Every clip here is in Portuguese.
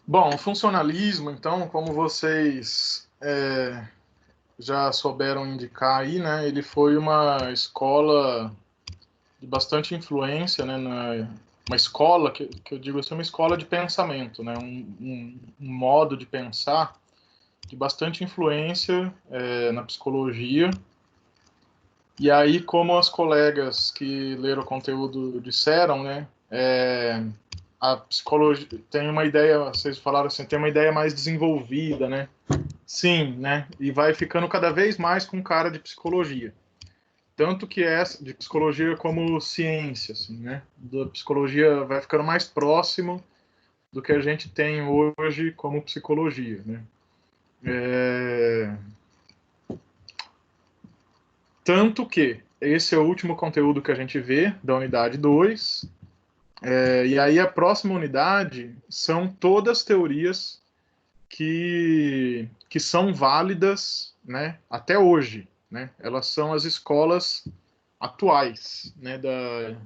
Bom, o funcionalismo, então, como vocês já souberam indicar aí, né, ele foi uma escola de bastante influência, né, uma escola, que eu digo assim, uma escola de pensamento, né, um modo de pensar de bastante influência na psicologia. E aí, como as colegas que leram o conteúdo disseram, né, a psicologia tem uma ideia, vocês falaram assim, tem uma ideia mais desenvolvida, né? Sim, né? E vai ficando cada vez mais com cara de psicologia. Tanto que é de psicologia como ciência, assim, né? Da psicologia vai ficando mais próximo do que a gente tem hoje como psicologia, né? Tanto que esse é o último conteúdo que a gente vê da unidade 2. E aí a próxima unidade são todas teorias que são válidas, né, até hoje, né? Elas são as escolas atuais, né,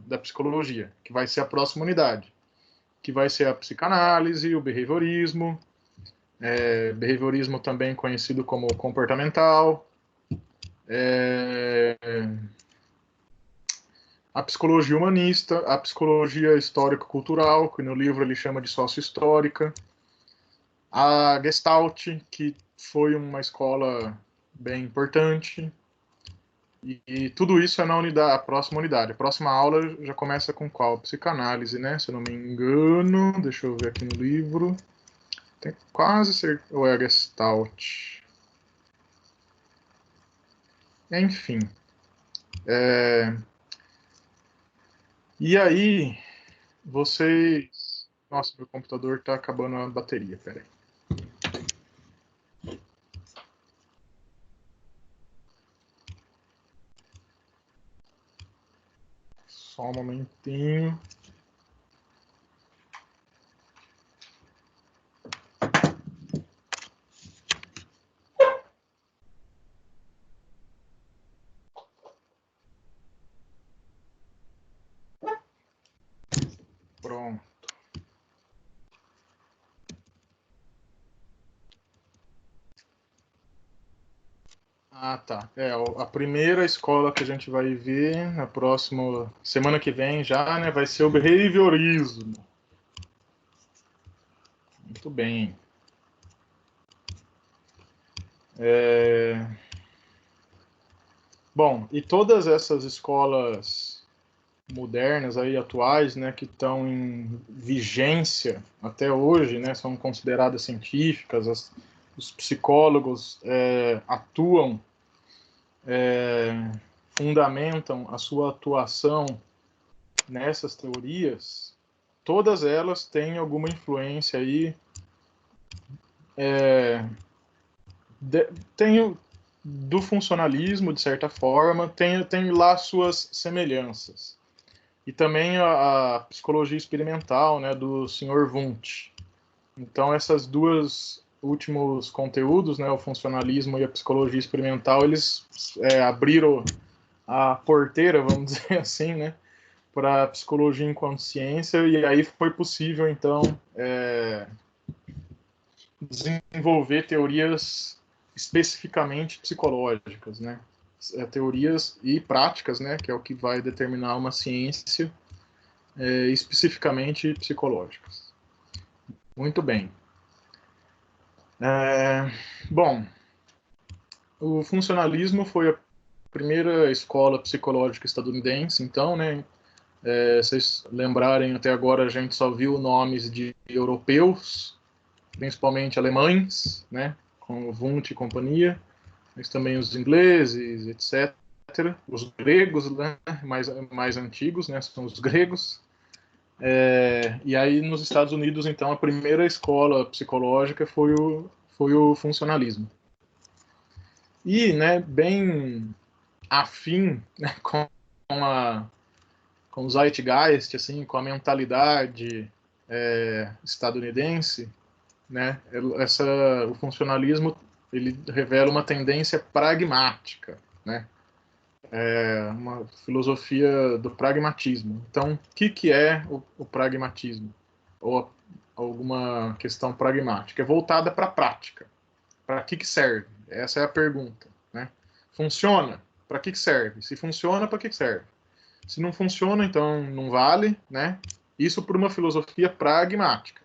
da psicologia, que vai ser a próxima unidade, que vai ser a psicanálise, o behaviorismo, behaviorismo também conhecido como comportamental, é, a psicologia humanista, a psicologia histórico-cultural, que no livro ele chama de sócio-histórica, a Gestalt, que foi uma escola bem importante, e tudo isso é na unidade, a próxima unidade. A próxima aula já começa com qual? Psicanálise, né? Se eu não me engano, deixa eu ver aqui no livro. Tem quase certeza. Ou é a Gestalt? Enfim. E aí, vocês. Nossa, meu computador tá acabando a bateria, peraí. Só um momentinho. Pronto. Ah, tá. A primeira escola que a gente vai ver na próxima semana que vem já, né, vai ser o behaviorismo. Muito bem. Bom, e todas essas escolas modernas aí atuais, né, que estão em vigência até hoje, né, são consideradas científicas, os psicólogos atuam, fundamentam a sua atuação nessas teorias, todas elas têm alguma influência aí, tem do funcionalismo, de certa forma, tem lá suas semelhanças. E também a psicologia experimental, né, do Sr. Wundt. Então, essas duas últimos conteúdos, né, o funcionalismo e a psicologia experimental, eles abriram a porteira, vamos dizer assim, né, para a psicologia enquanto ciência, e aí foi possível, então, desenvolver teorias especificamente psicológicas, né, teorias e práticas, né, que é o que vai determinar uma ciência, especificamente psicológicas. Muito bem. Bom, o funcionalismo foi a primeira escola psicológica estadunidense, então, né? Vocês lembrarem, até agora a gente só viu nomes de europeus, principalmente alemães, né? Com Wundt e companhia, mas também os ingleses, etc. Os gregos, né? Mais antigos, né? São os gregos. E aí, nos Estados Unidos, então, a primeira escola psicológica foi o funcionalismo. E, né, bem afim, né, com o zeitgeist, assim, com a mentalidade estadunidense, né, o funcionalismo ele revela uma tendência pragmática, né, uma filosofia do pragmatismo. Então, o que é o pragmatismo? Ou alguma questão pragmática? É voltada para a prática. Para que serve? Essa é a pergunta. Né? Funciona? Para que serve? Se funciona, para que serve? Se não funciona, então não vale. Né? Isso por uma filosofia pragmática.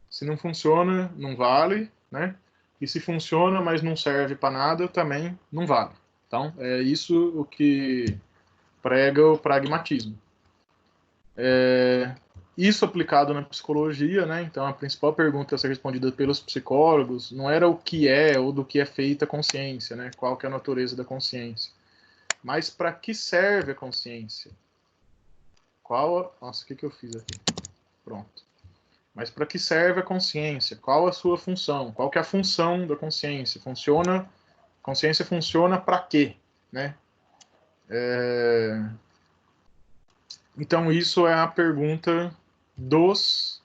Se não funciona, não vale. Né? E se funciona, mas não serve para nada, também não vale. Então, é isso o que prega o pragmatismo. Isso aplicado na psicologia, né? Então, a principal pergunta a ser respondida pelos psicólogos não era o que é ou do que é feita a consciência, né? Qual que é a natureza da consciência. Mas para que serve a consciência? Nossa, o que eu fiz aqui? Pronto. Mas para que serve a consciência? Qual a sua função? Qual que é a função da consciência? Consciência funciona para quê? Né? Então, isso é a pergunta dos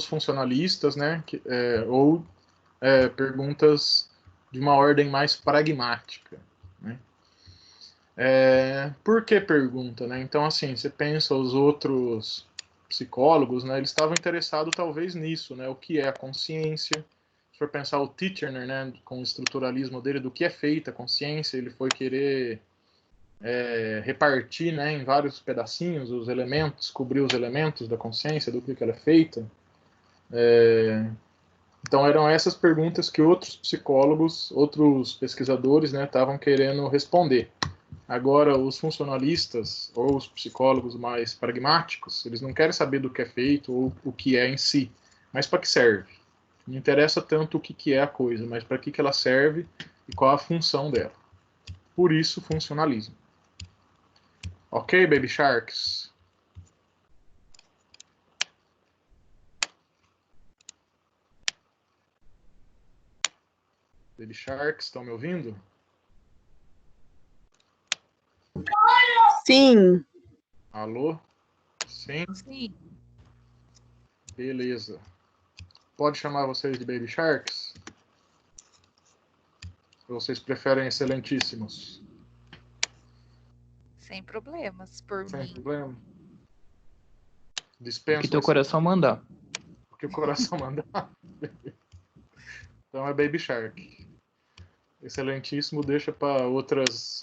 funcionalistas, né? Ou perguntas de uma ordem mais pragmática. Né? Por que pergunta? Né? Então, assim, você pensa os outros psicólogos, né? Eles estavam interessados talvez nisso, né? O que é a consciência? Se for pensar o Titchener, né? Com o estruturalismo dele, do que é feita a consciência, ele foi querer repartir, né, em vários pedacinhos os elementos, cobrir os elementos da consciência, do que ela é feita. Então eram essas perguntas que outros psicólogos, outros pesquisadores, né, estavam querendo responder. Agora, os funcionalistas ou os psicólogos mais pragmáticos, eles não querem saber do que é feito ou o que é em si, mas para que serve. Não interessa tanto o que é a coisa, mas para que ela serve e qual a função dela. Por isso, funcionalismo. Ok, Baby Sharks? Baby Sharks, estão me ouvindo? Sim. Alô? Sim? Sim. Beleza. Pode chamar vocês de Baby Sharks? Ou vocês preferem excelentíssimos? Sem problemas, por Sem mim. problema. Dispenso. O que teu coração mandar. O que o coração mandar. Então é Baby Shark. Excelentíssimo deixa para outras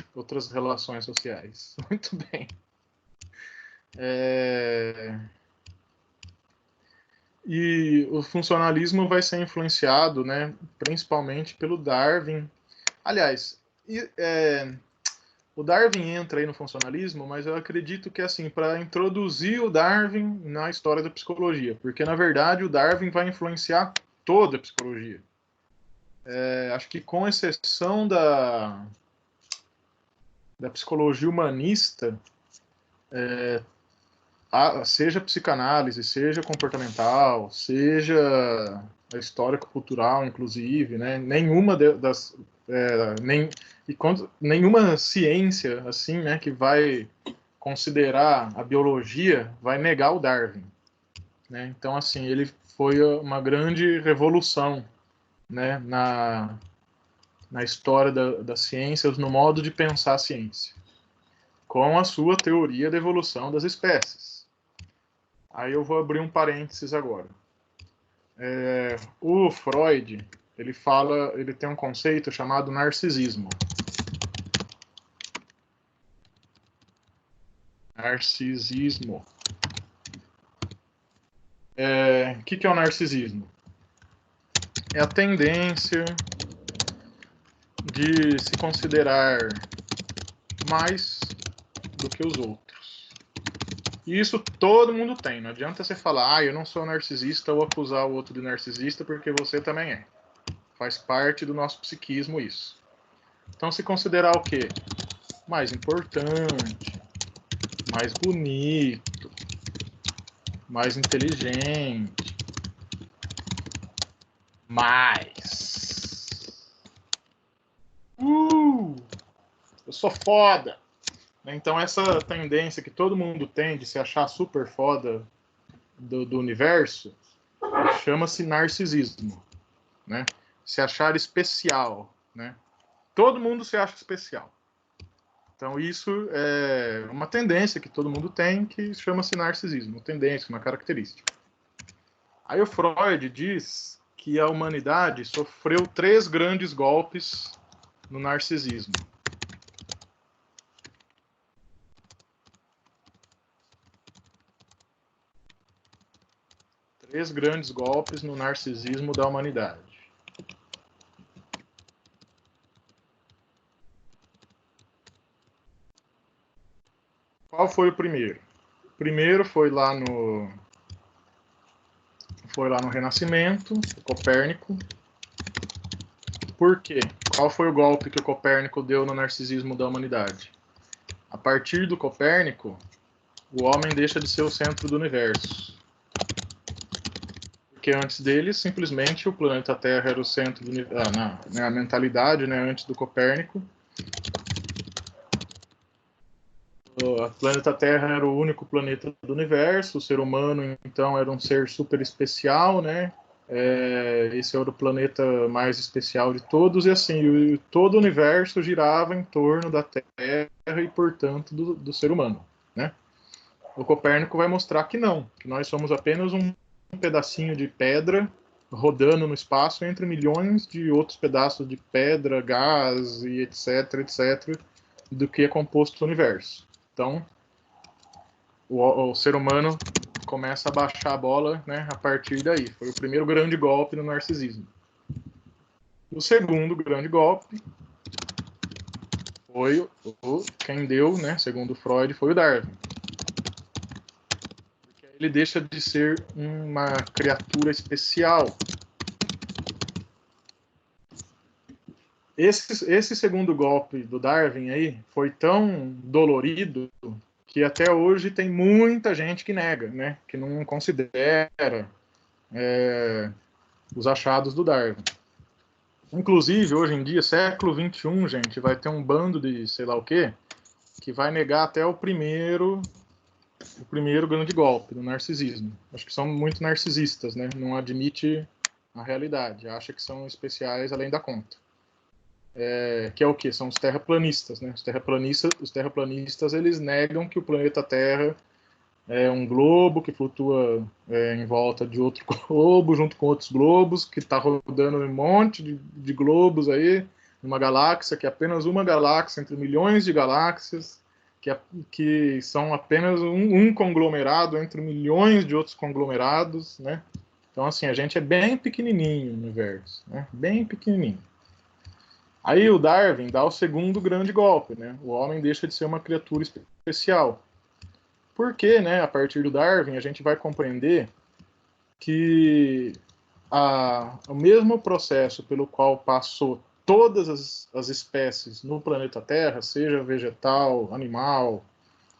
relações sociais. Muito bem. E o funcionalismo vai ser influenciado, né, principalmente pelo Darwin. Aliás, o Darwin entra aí no funcionalismo, mas eu acredito que assim, para introduzir o Darwin na história da psicologia, porque na verdade o Darwin vai influenciar toda a psicologia. Acho que com exceção da psicologia humanista, seja psicanálise, seja comportamental, seja a histórico-cultural, inclusive, né? Nenhuma nenhuma ciência assim, né, que vai considerar a biologia vai negar o Darwin, né? Então, assim, ele foi uma grande revolução, né, na história das ciências, no modo de pensar a ciência, com a sua teoria da evolução das espécies. Aí eu vou abrir um parênteses agora. O Freud, ele tem um conceito chamado narcisismo. Narcisismo. O que é o narcisismo? É a tendência de se considerar mais do que os outros. E isso todo mundo tem. Não adianta você falar, eu não sou narcisista, ou acusar o outro de narcisista, porque você também é. Faz parte do nosso psiquismo isso. Então, se considerar o quê? Mais importante, mais bonito, mais inteligente, eu sou foda. Então, essa tendência que todo mundo tem de se achar super foda do universo chama-se narcisismo, né? Se achar especial, né? Todo mundo se acha especial. Então, isso é uma tendência que todo mundo tem, que chama-se narcisismo, uma tendência, uma característica. Aí o Freud diz que a humanidade sofreu 3 grandes golpes no narcisismo. Três grandes golpes no narcisismo da humanidade. Qual foi o primeiro? O primeiro foi lá no Renascimento, o Copérnico. Por quê? Qual foi o golpe que o Copérnico deu no narcisismo da humanidade? A partir do Copérnico, o homem deixa de ser o centro do universo. Porque antes dele, simplesmente, o planeta Terra era o centro do universo. Na mentalidade, né, antes do Copérnico, o planeta Terra era o único planeta do universo, o ser humano, então, era um ser super especial, né? Esse era o planeta mais especial de todos, e assim, todo o universo girava em torno da Terra e, portanto, do ser humano, né? O Copérnico vai mostrar que não, que nós somos apenas um pedacinho de pedra rodando no espaço entre milhões de outros pedaços de pedra, gás e etc, etc, do que é composto o universo. Então, o ser humano começa a baixar a bola, né, a partir daí. Foi o primeiro grande golpe no narcisismo. O segundo grande golpe foi quem deu, né, segundo Freud, foi o Darwin. Porque ele deixa de ser uma criatura especial. Esse segundo golpe do Darwin aí foi tão dolorido que até hoje tem muita gente que nega, né, que não considera os achados do Darwin. Inclusive, hoje em dia, século XXI, gente, vai ter um bando de sei lá o quê, que vai negar até o primeiro grande golpe do narcisismo. Acho que são muito narcisistas, né? Não admite a realidade, acha que são especiais além da conta. Que é o quê? São os terraplanistas, né? Os terraplanistas, eles negam que o planeta Terra é um globo que flutua em volta de outro globo, junto com outros globos, que está rodando um monte de globos aí, numa galáxia, que é apenas uma galáxia entre milhões de galáxias, que são apenas um conglomerado entre milhões de outros conglomerados, né? Então, assim, a gente é bem pequenininho no universo, né? Bem pequenininho. Aí o Darwin dá o segundo grande golpe, né? O homem deixa de ser uma criatura especial. Porque, né, a partir do Darwin, a gente vai compreender que o mesmo processo pelo qual passou todas as espécies no planeta Terra, seja vegetal, animal,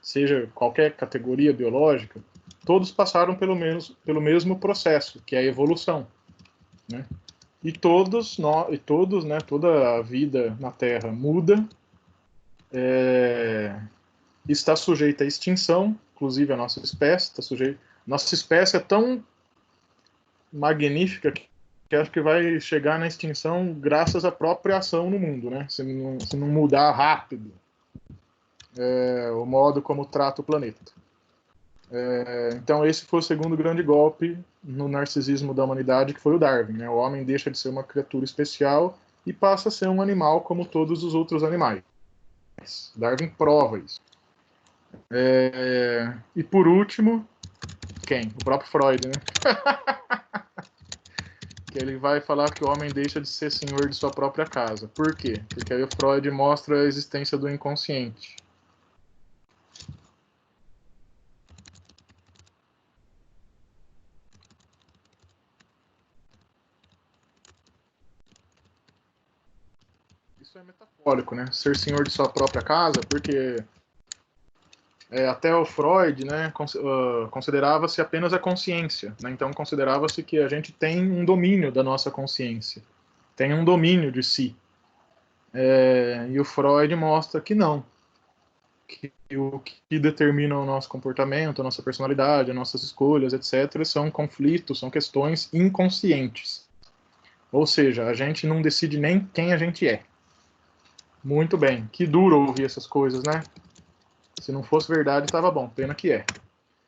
seja qualquer categoria biológica, todos passaram pelo mesmo processo, que é a evolução, né? E todos, né, toda a vida na Terra muda, está sujeita à extinção, inclusive a nossa espécie está sujeita. Nossa espécie é tão magnífica que acho que vai chegar na extinção graças à própria ação no mundo, né? Se não mudar rápido o modo como trata o planeta. Então esse foi o segundo grande golpe no narcisismo da humanidade, que foi o Darwin, né? O homem deixa de ser uma criatura especial e passa a ser um animal como todos os outros animais. Darwin prova isso. E por último, quem? O próprio Freud, né? Que ele vai falar que o homem deixa de ser senhor de sua própria casa. Por quê? Porque aí o Freud mostra a existência do inconsciente. Isso é metafórico, né? Ser senhor de sua própria casa, porque até o Freud, né, considerava-se apenas a consciência, né? Então considerava-se que a gente tem um domínio da nossa consciência, tem um domínio de si. E o Freud mostra que não, que o que determina o nosso comportamento, a nossa personalidade, as nossas escolhas, etc., são conflitos, são questões inconscientes. Ou seja, a gente não decide nem quem a gente é. Muito bem. Que duro ouvir essas coisas, né? Se não fosse verdade, estava bom. Pena que é.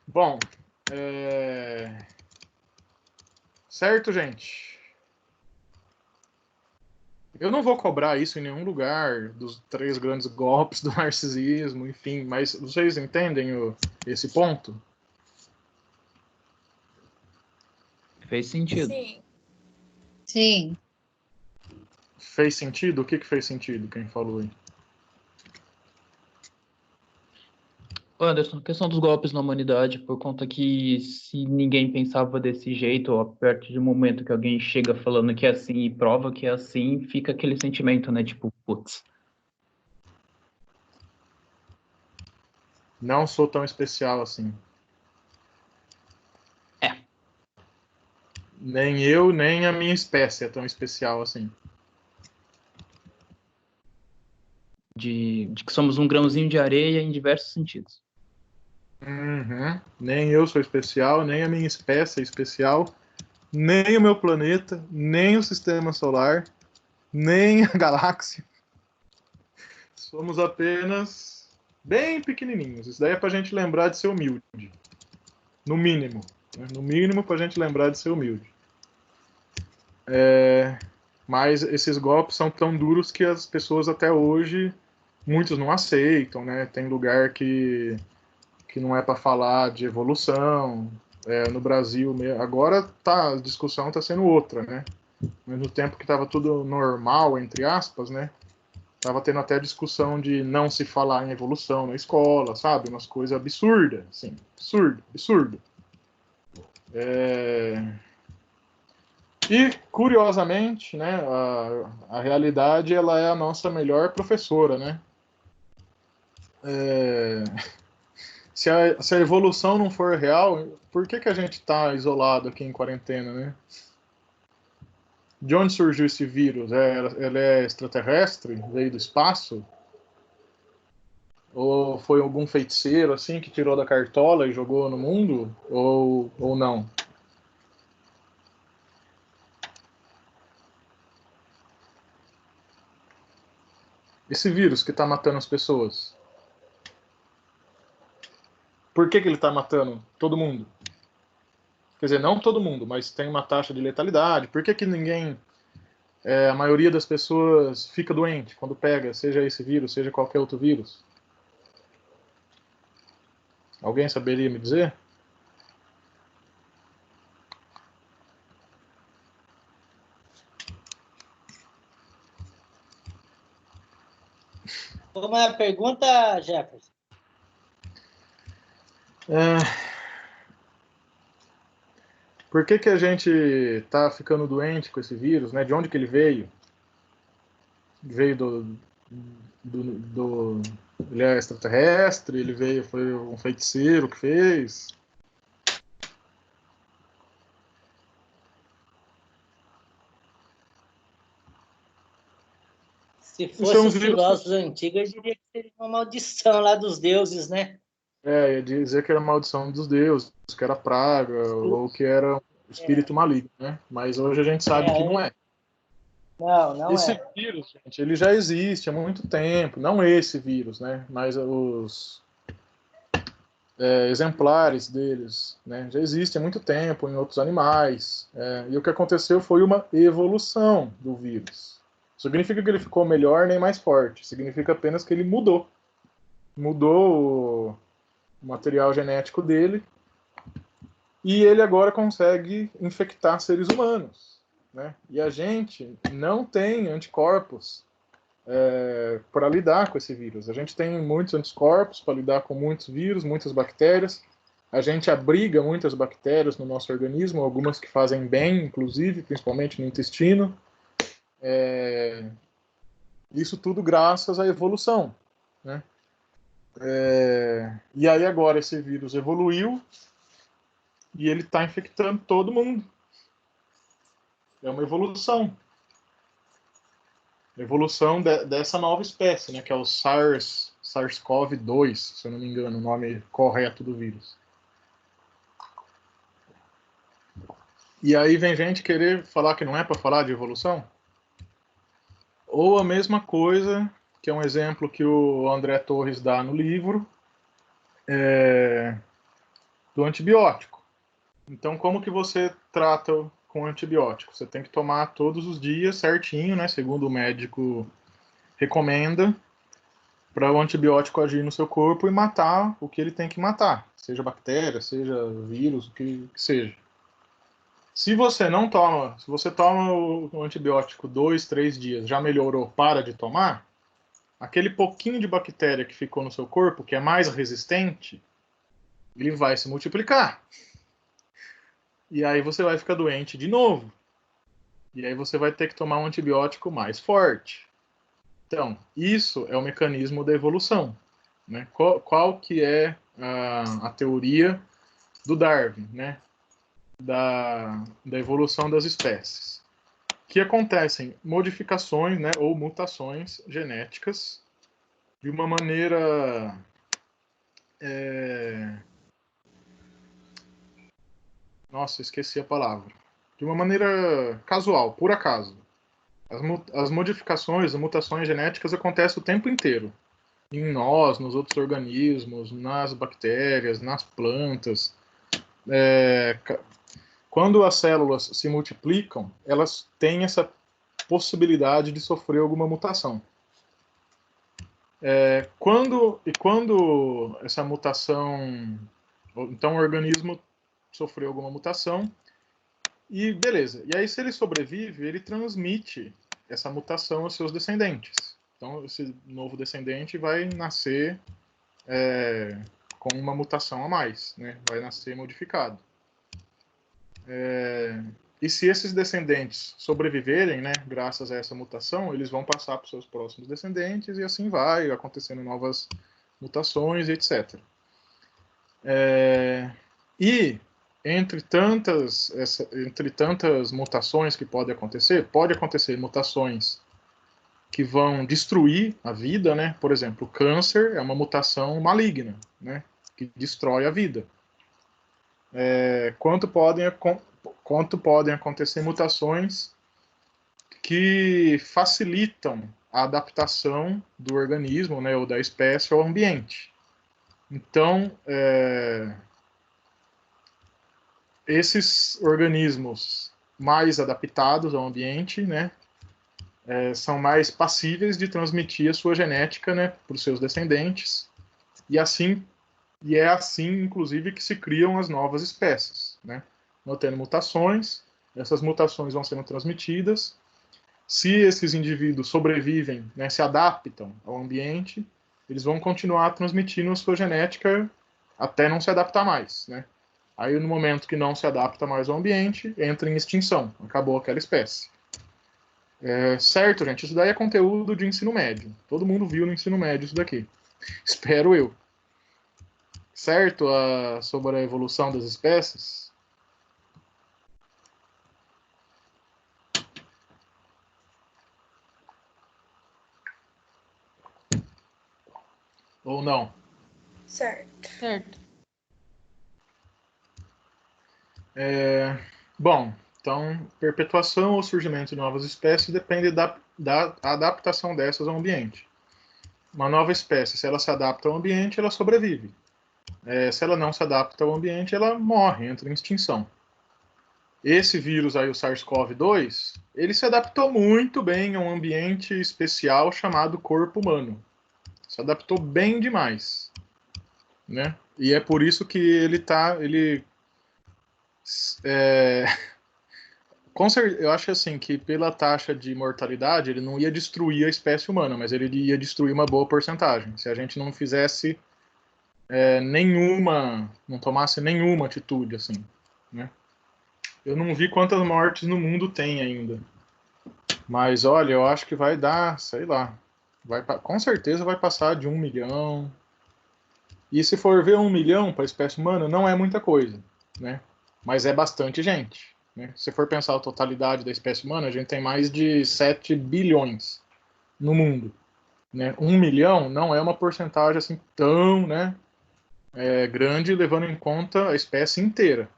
Bom, certo, gente? Eu não vou cobrar isso em nenhum lugar dos 3 grandes golpes do narcisismo, enfim, mas vocês entendem esse ponto? Fez sentido. Sim. Sim. Fez sentido? O que fez sentido? Quem falou aí? Anderson, a questão dos golpes na humanidade, por conta que se ninguém pensava desse jeito, ou a partir do momento que alguém chega falando que é assim e prova que é assim, fica aquele sentimento, né? Tipo, putz. Não sou tão especial assim. É. Nem eu, nem a minha espécie é tão especial assim. De que somos um grãozinho de areia em diversos sentidos. Uhum. Nem eu sou especial, nem a minha espécie é especial, nem o meu planeta, nem o sistema solar, nem a galáxia. Somos apenas bem pequenininhos. Isso daí é pra gente lembrar de ser humilde. No mínimo. Né? No mínimo pra gente lembrar de ser humilde. Mas esses golpes são tão duros que as pessoas até hoje, muitos não aceitam, né? Tem lugar que não é para falar de evolução. No Brasil, agora a discussão está sendo outra, né? Mas no tempo que estava tudo normal, entre aspas, né? Tava tendo até discussão de não se falar em evolução na escola, sabe? Umas coisas absurdas, assim. Absurdo. E, curiosamente, né, a realidade ela é a nossa melhor professora, né? Se a evolução não for real, por que a gente está isolado aqui em quarentena, né? De onde surgiu esse vírus? Ele é extraterrestre? Veio do espaço? Ou foi algum feiticeiro assim que tirou da cartola e jogou no mundo? Ou não? Esse vírus que está matando as pessoas, por que ele está matando todo mundo? Quer dizer, não todo mundo, mas tem uma taxa de letalidade. Por que ninguém, a maioria das pessoas fica doente quando pega, seja esse vírus, seja qualquer outro vírus? Alguém saberia me dizer? Como é a pergunta, Jefferson? Por que a gente está ficando doente com esse vírus, né? De onde que ele veio? Veio ele é extraterrestre? Ele veio, foi um feiticeiro que fez? Se Isso é fosse um os vírus. filósofos antigos, eu diria que seria uma maldição lá dos deuses, né? Ia dizer que era maldição dos deuses, que era praga, ou que era um espírito maligno, né? Mas hoje a gente sabe que não é. Não Esse é. vírus, gente, ele já existe há muito tempo. Não esse vírus, né? Mas os exemplares deles, né? Já existem há muito tempo em outros animais. E o que aconteceu foi uma evolução do vírus. Significa que ele ficou melhor nem mais forte. Significa apenas que ele mudou. Mudou o material genético dele e ele agora consegue infectar seres humanos, né? E a gente não tem anticorpos para lidar com esse vírus. A gente tem muitos anticorpos para lidar com muitos vírus, muitas bactérias. A gente abriga muitas bactérias no nosso organismo, algumas que fazem bem, inclusive, principalmente no intestino. Isso tudo graças à evolução, né? E aí agora esse vírus evoluiu e ele está infectando todo mundo. É uma evolução. Evolução dessa nova espécie, né, que é o SARS-CoV-2, se eu não me engano, o nome correto do vírus. E aí vem gente querer falar que não é para falar de evolução? Ou a mesma coisa que é um exemplo que o André Torres dá no livro, do antibiótico. Então, como que você trata com antibiótico? Você tem que tomar todos os dias certinho, né, segundo o médico recomenda, para o antibiótico agir no seu corpo e matar o que ele tem que matar, seja bactéria, seja vírus, o que seja. Se você não toma, se você toma o antibiótico 2, 3 dias, já melhorou, para de tomar, aquele pouquinho de bactéria que ficou no seu corpo, que é mais resistente, ele vai se multiplicar. E aí você vai ficar doente de novo. E aí você vai ter que tomar um antibiótico mais forte. Então, isso é o mecanismo da evolução. Né? Qual que é a teoria do Darwin, né? Da evolução das espécies? Que acontecem modificações, né, ou mutações genéticas de uma maneira nossa, esqueci a palavra. De uma maneira casual, por acaso. As modificações, as mutações genéticas acontecem o tempo inteiro. Em nós, nos outros organismos, nas bactérias, nas plantas. Quando as células se multiplicam, elas têm essa possibilidade de sofrer alguma mutação. Quando essa mutação... Então, o organismo sofreu alguma mutação e beleza. E aí, se ele sobrevive, ele transmite essa mutação aos seus descendentes. Então, esse novo descendente vai nascer com uma mutação a mais, né? Vai nascer modificado. E se esses descendentes sobreviverem, né, graças a essa mutação, eles vão passar para os seus próximos descendentes e assim vai, acontecendo novas mutações, etc. E entre tantas mutações que pode acontecer mutações que vão destruir a vida, né? Por exemplo, o câncer é uma mutação maligna, né? Que destrói a vida. Quanto podem acontecer mutações que facilitam a adaptação do organismo, né, ou da espécie ao ambiente. Então, esses organismos mais adaptados ao ambiente, né, são mais passíveis de transmitir a sua genética, né, para os seus descendentes, e é assim, inclusive, que se criam as novas espécies, né? Não tendo mutações, essas mutações vão sendo transmitidas. Se esses indivíduos sobrevivem, né, se adaptam ao ambiente, eles vão continuar transmitindo a sua genética até não se adaptar mais, né? Aí, no momento que não se adapta mais ao ambiente, entra em extinção, acabou aquela espécie. Certo, gente, isso daí é conteúdo de ensino médio. Todo mundo viu no ensino médio isso daqui. Espero eu. Certo? Sobre a evolução das espécies? Ou não? Certo. Certo. Bom, então, perpetuação ou surgimento de novas espécies depende da adaptação dessas ao ambiente. Uma nova espécie, se ela se adapta ao ambiente, ela sobrevive. Se ela não se adapta ao ambiente, ela morre, entra em extinção. Esse vírus aí, o SARS-CoV-2, ele se adaptou muito bem a um ambiente especial chamado corpo humano. Se adaptou bem demais, né? E é por isso que eu acho assim que pela taxa de mortalidade ele não ia destruir a espécie humana, mas ele ia destruir uma boa porcentagem. Se a gente não fizesse não tomasse nenhuma atitude, assim, né? Eu não vi quantas mortes no mundo tem ainda, mas olha, eu acho que vai dar, sei lá, com certeza vai passar de 1 milhão. E se for ver 1 milhão para a espécie humana, não é muita coisa, né? Mas é bastante gente, né? Se for pensar a totalidade da espécie humana, a gente tem mais de 7 bilhões no mundo, né? 1 milhão não é uma porcentagem assim tão, né, grande, levando em conta a espécie inteira.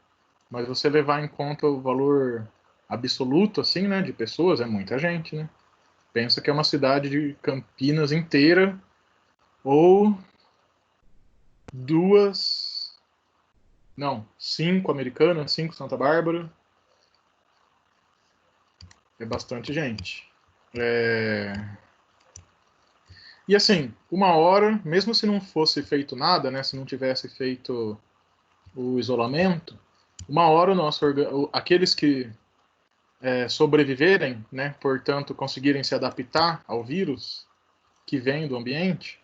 Mas você levar em conta o valor absoluto, assim, né, de pessoas, é muita gente, né? Pensa que é uma cidade de Campinas inteira, ou cinco Americanas, 5 Santa Bárbara. É bastante gente. E assim, 1 hora, mesmo se não fosse feito nada, né, se não tivesse feito o isolamento, 1 hora aqueles que sobreviverem, né, portanto conseguirem se adaptar ao vírus que vem do ambiente,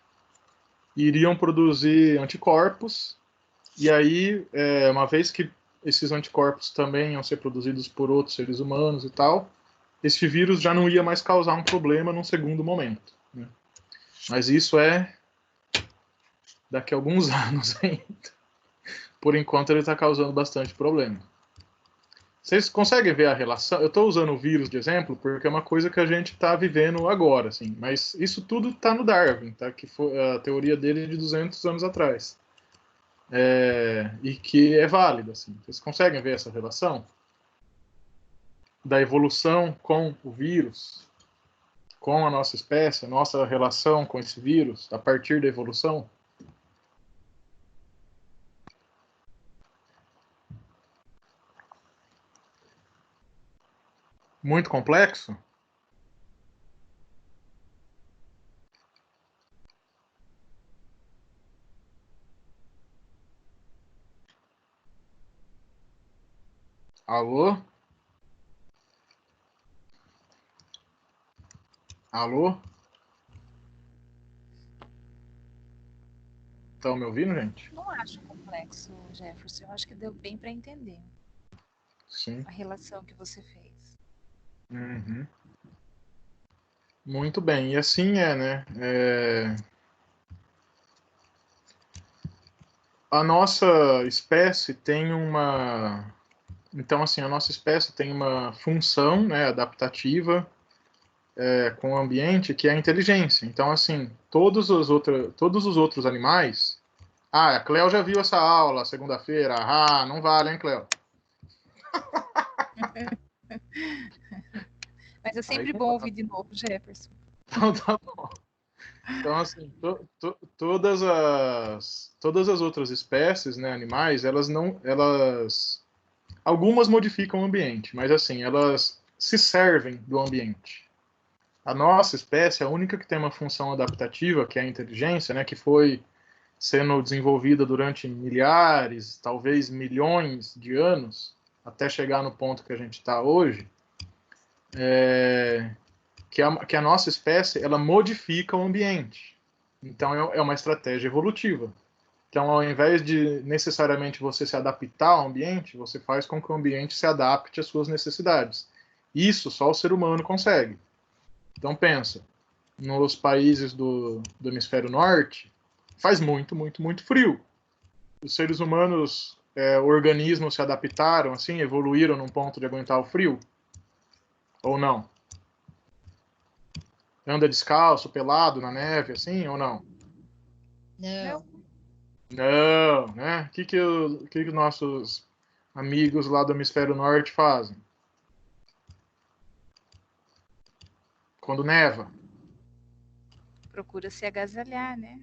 iriam produzir anticorpos, e aí, uma vez que esses anticorpos também iam ser produzidos por outros seres humanos e tal, esse vírus já não ia mais causar um problema num segundo momento, né? Mas isso é daqui a alguns anos ainda. Por enquanto ele está causando bastante problema. Vocês conseguem ver a relação? Eu estou usando o vírus de exemplo porque é uma coisa que a gente está vivendo agora, assim. Mas isso tudo está no Darwin, tá? Que foi a teoria dele de 200 anos atrás. E que é válida, assim. Vocês conseguem ver essa relação? Da evolução com o vírus, com a nossa espécie, a nossa relação com esse vírus, a partir da evolução? Muito complexo? Alô? Alô? Estão me ouvindo, gente? Não acho complexo, Jefferson. Eu acho que deu bem para entender Sim. a relação que você fez. Uhum. Muito bem. E assim né? A nossa espécie tem uma... Então, assim, a nossa espécie tem uma função, né, adaptativa com o ambiente, que é a inteligência. Então, assim, todos os outros animais... Ah, a Cleo já viu essa aula segunda-feira. Ah, não vale, hein, Cleo? Mas é sempre Aí, bom ouvir de novo, Jefferson. então, tá bom. Então, assim, todas as outras espécies, né, animais, algumas modificam o ambiente, mas assim, elas se servem do ambiente. A nossa espécie é a única que tem uma função adaptativa, que é a inteligência, né, que foi sendo desenvolvida durante milhares, talvez milhões de anos, até chegar no ponto que a gente está hoje, que a nossa espécie ela modifica o ambiente. Então é uma estratégia evolutiva. Então, ao invés de necessariamente você se adaptar ao ambiente, você faz com que o ambiente se adapte às suas necessidades. Isso só o ser humano consegue. Então pensa, nos países do hemisfério norte, faz muito, muito, muito frio. Os seres humanos, organismos se adaptaram, assim, evoluíram num ponto de aguentar o frio? Ou não? Anda descalço, pelado na neve, assim, ou não? Não. Não, né? O que nossos amigos lá do hemisfério norte fazem? Quando neva? Procura se agasalhar, né?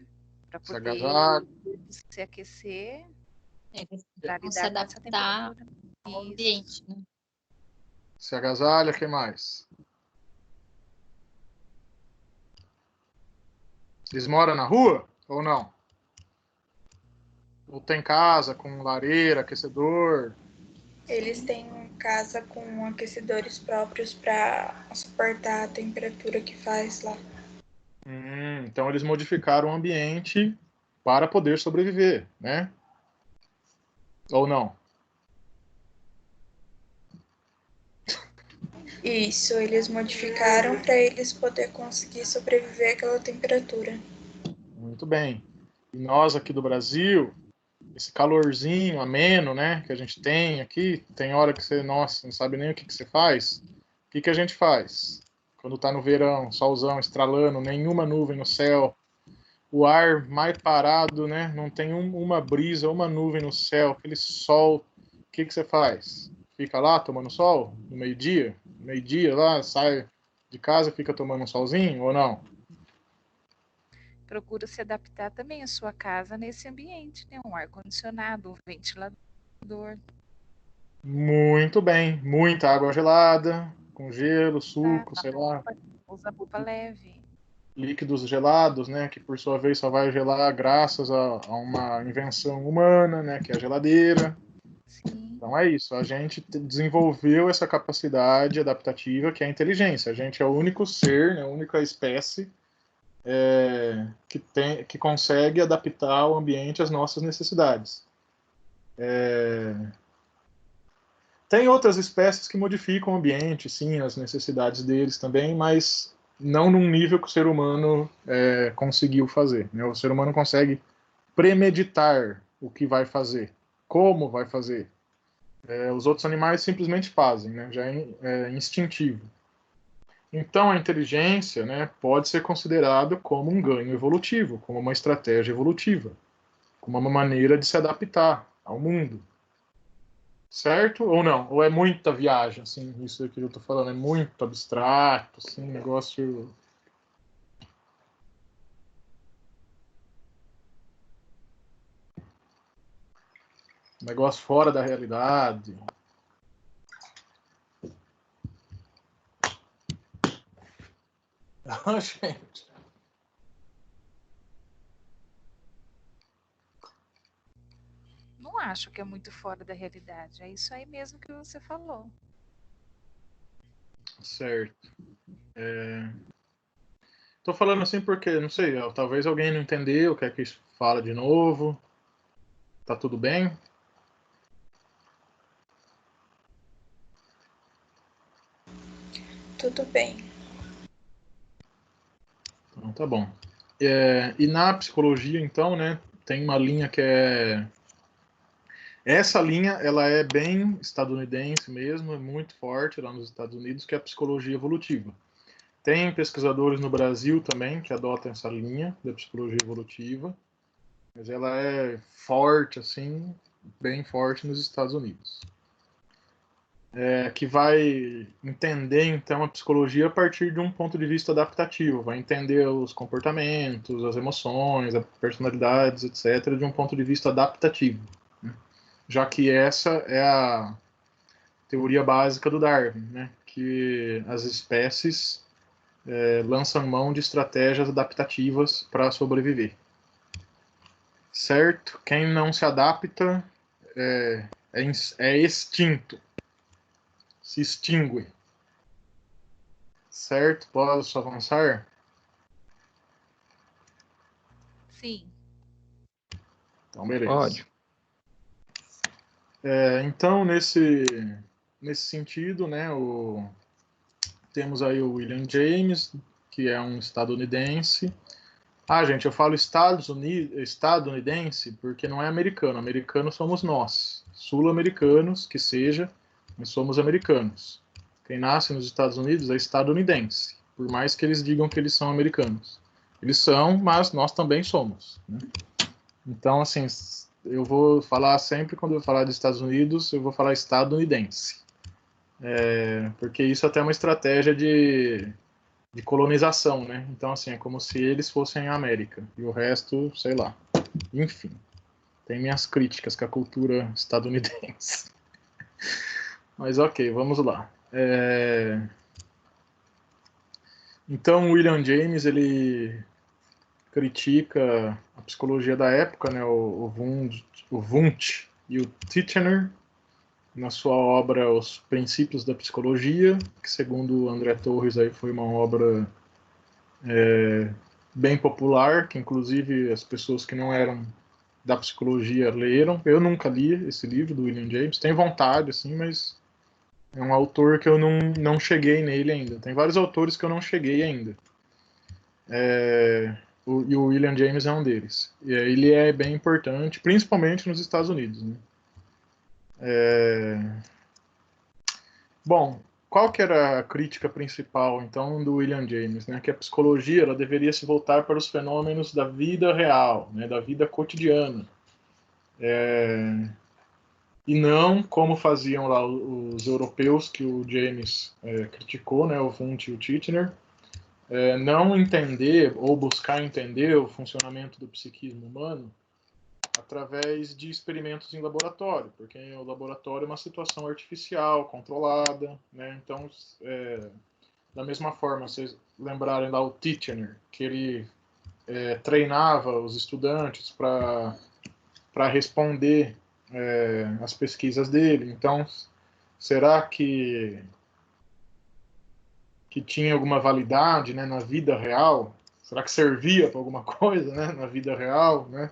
Para Se poder agasalha. se aquecer, É para se lidar com essa adaptar temperatura. ao Isso. ambiente, né? Se agasalha, o que mais? Eles moram na rua ou não? Ou tem casa com lareira, aquecedor? Eles têm casa com aquecedores próprios para suportar a temperatura que faz lá. Então eles modificaram o ambiente para poder sobreviver, né? Ou não? Isso, eles modificaram para eles poder conseguir sobreviver àquela temperatura. Muito bem. E nós aqui do Brasil, esse calorzinho ameno, né, que a gente tem aqui, tem hora que você, nossa, não sabe nem o que você faz. O que a gente faz? Quando tá no verão, solzão estralando, nenhuma nuvem no céu, o ar mais parado, né, não tem uma brisa, uma nuvem no céu, aquele sol, o que você faz? Fica lá tomando sol no meio-dia? Meio-dia lá, sai de casa, fica tomando um solzinho ou não? Procura se adaptar também à sua casa nesse ambiente, né? Um ar-condicionado, um ventilador, Muito bem. Muita água gelada, com gelo, tá? suco, sei lá, Usa roupa leve. líquidos gelados, né? Que por sua vez só vai gelar graças a uma invenção humana, né? Que é a geladeira. Sim, Então é isso. A gente desenvolveu essa capacidade adaptativa que é a inteligência. A gente é o único ser, né? A única espécie que consegue adaptar o ambiente às nossas necessidades. Tem outras espécies que modificam o ambiente, sim, as necessidades deles também, mas não num nível que o ser humano conseguiu fazer. Né? O ser humano consegue premeditar o que vai fazer, como vai fazer. Os outros animais simplesmente fazem, né? Já é instintivo. Então, a inteligência, né, pode ser considerada como um ganho evolutivo, como uma estratégia evolutiva, como uma maneira de se adaptar ao mundo. Certo ou não? Ou é muita viagem, assim, isso que eu tô falando, é muito abstrato, assim, negócio... Negócio fora da realidade. Gente, não acho que é muito fora da realidade. É isso aí mesmo que você falou. certo. Tô falando assim porque, não sei, talvez alguém não entendeu, quer que isso fala de novo. Tá tudo bem? Tudo bem. Então tá bom. E na psicologia, então, né, tem uma linha que é... Essa linha, ela é bem estadunidense mesmo, é muito forte lá nos Estados Unidos, que é a psicologia evolutiva. Tem pesquisadores no Brasil também que adotam essa linha da psicologia evolutiva, mas ela é forte, assim, bem forte nos Estados Unidos. Que vai entender, então, a psicologia a partir de um ponto de vista adaptativo, vai entender os comportamentos, as emoções, as personalidades, etc., de um ponto de vista adaptativo, né? Já que essa é a teoria básica do Darwin, né? Que as espécies lançam mão de estratégias adaptativas para sobreviver. Certo? Quem não se adapta é extinto, se extingue. Certo? Posso avançar? Sim, Então, beleza. Pode. Então, nesse sentido, né, temos aí o William James, que é um estadunidense. Ah, gente, eu falo estadunidense porque não é americano. Americano somos nós. Sul-americanos, que seja, nós somos americanos. Quem nasce nos Estados Unidos é estadunidense, por mais que eles digam que eles são americanos. Eles são, mas nós também somos, né? Então, assim, eu vou falar sempre, quando eu falar dos Estados Unidos, eu vou falar estadunidense. Porque isso até é uma estratégia de colonização, né? Então, assim, é como se eles fossem a América e o resto, sei lá. Enfim, tem minhas críticas com a cultura estadunidense. Mas ok, vamos lá. Então, William James, ele critica a psicologia da época, né? O Wundt e o Titchener, na sua obra Os Princípios da Psicologia, que segundo André Torres aí foi uma obra bem popular, que inclusive as pessoas que não eram da psicologia leram. Eu nunca li esse livro do William James, tenho vontade, assim, mas é um autor que eu não cheguei nele ainda. Tem vários autores que eu não cheguei ainda. E o William James é um deles. E ele é bem importante, principalmente nos Estados Unidos, né? Bom, qual que era a crítica principal, então, do William James? Né? Que a psicologia ela deveria se voltar para os fenômenos da vida real, né? Da vida cotidiana. e não como faziam lá os europeus, que o James criticou, né, o Wundt e o Titchener, não entender ou buscar entender o funcionamento do psiquismo humano através de experimentos em laboratório, porque o laboratório é uma situação artificial, controlada, né? Então, da mesma forma, vocês lembrarem lá o Titchener, que ele treinava os estudantes para responder as pesquisas dele. Então, será que tinha alguma validade, né, na vida real? Será que servia para alguma coisa, né, na vida real, né?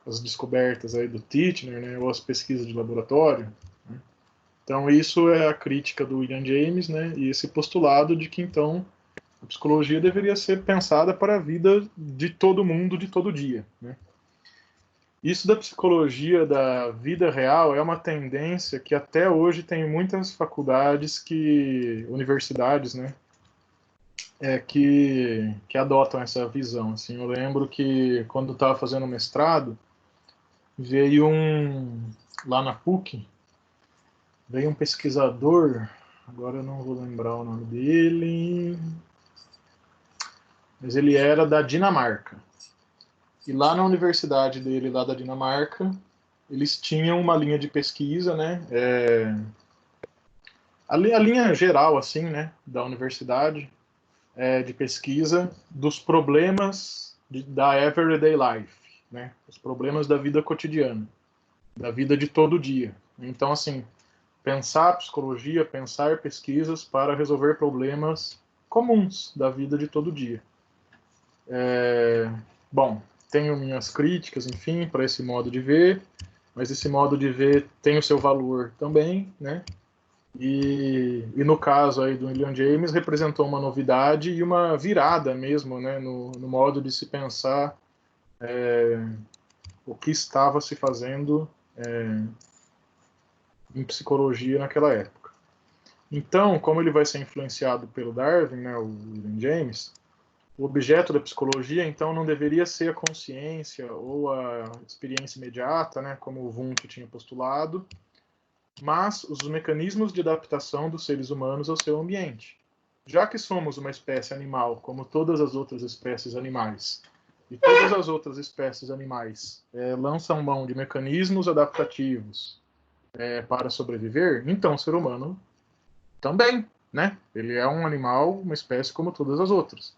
As descobertas aí do Titchener, né, ou as pesquisas de laboratório, né? Então isso é a crítica do William James, né, e esse postulado de que então a psicologia deveria ser pensada para a vida de todo mundo, de todo dia, né? Isso da psicologia da vida real é uma tendência que até hoje tem muitas faculdades universidades, né, que adotam essa visão. Assim, eu lembro que quando estava fazendo mestrado, veio lá na PUC, veio um pesquisador, agora eu não vou lembrar o nome dele, mas ele era da Dinamarca. E lá na universidade dele, lá da Dinamarca, eles tinham uma linha de pesquisa, né? A linha geral, assim, né, da universidade, de pesquisa dos problemas da everyday life, né? Os problemas da vida cotidiana, da vida de todo dia. Então, assim, pensar psicologia, pensar pesquisas para resolver problemas comuns da vida de todo dia. Bom, tenho minhas críticas, enfim, para esse modo de ver, mas esse modo de ver tem o seu valor também, né? E no caso aí do William James, representou uma novidade e uma virada mesmo, né, no modo de se pensar o que estava se fazendo em psicologia naquela época. Então, como ele vai ser influenciado pelo Darwin, né, o William James, o objeto da psicologia, então, não deveria ser a consciência ou a experiência imediata, né, como o Wundt tinha postulado, mas os mecanismos de adaptação dos seres humanos ao seu ambiente. Já que somos uma espécie animal, como todas as outras espécies animais, e todas as outras espécies animais lançam mão de mecanismos adaptativos para sobreviver, então o ser humano também, né? Ele é um animal, uma espécie como todas as outras.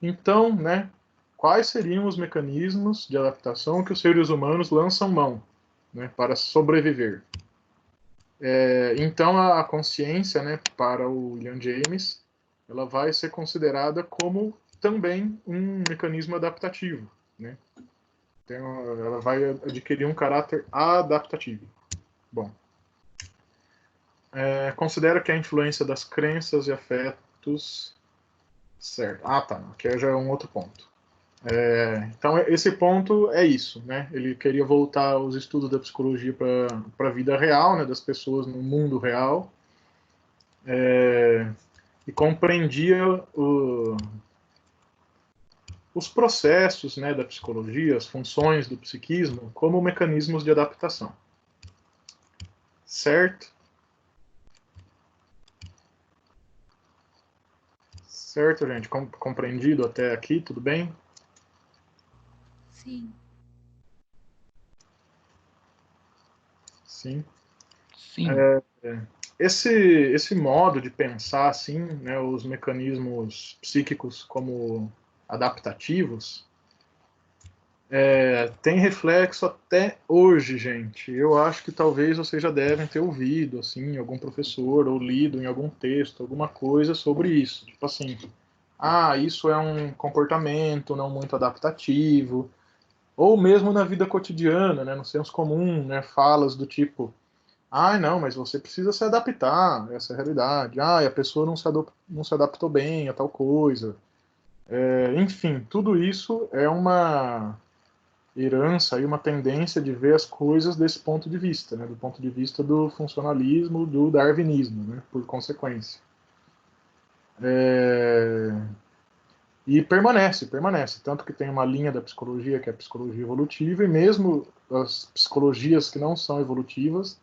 Então, né, quais seriam os mecanismos de adaptação que os seres humanos lançam mão, né, para sobreviver? Então, a consciência, né, para o William James, ela vai ser considerada como também um mecanismo adaptativo, né? Então, ela vai adquirir um caráter adaptativo. Bom, considera que a influência das crenças e afetos... Certo. Ah, tá. Aqui já é um outro ponto. Então, esse ponto é isso, né? Ele queria voltar os estudos da psicologia para a vida real, né, das pessoas no mundo real, e compreendia os processos, né, da psicologia, as funções do psiquismo, como mecanismos de adaptação. Certo? Certo, gente? Compreendido até aqui, tudo bem? Sim. Sim. Sim. Esse modo de pensar, assim, né, os mecanismos psíquicos como adaptativos, tem reflexo até hoje, gente. Eu acho que talvez vocês já devem ter ouvido, assim, algum professor ou lido em algum texto, alguma coisa sobre isso. Tipo assim, isso é um comportamento não muito adaptativo, ou mesmo na vida cotidiana, né, no senso comum, né, falas do tipo, não, mas você precisa se adaptar, essa é a realidade. A pessoa não se adaptou bem a tal coisa. Enfim, tudo isso é uma herança e uma tendência de ver as coisas desse ponto de vista, né, do ponto de vista do funcionalismo, do darwinismo, né, por consequência. E permanece. Tanto que tem uma linha da psicologia que é a psicologia evolutiva, e mesmo as psicologias que não são evolutivas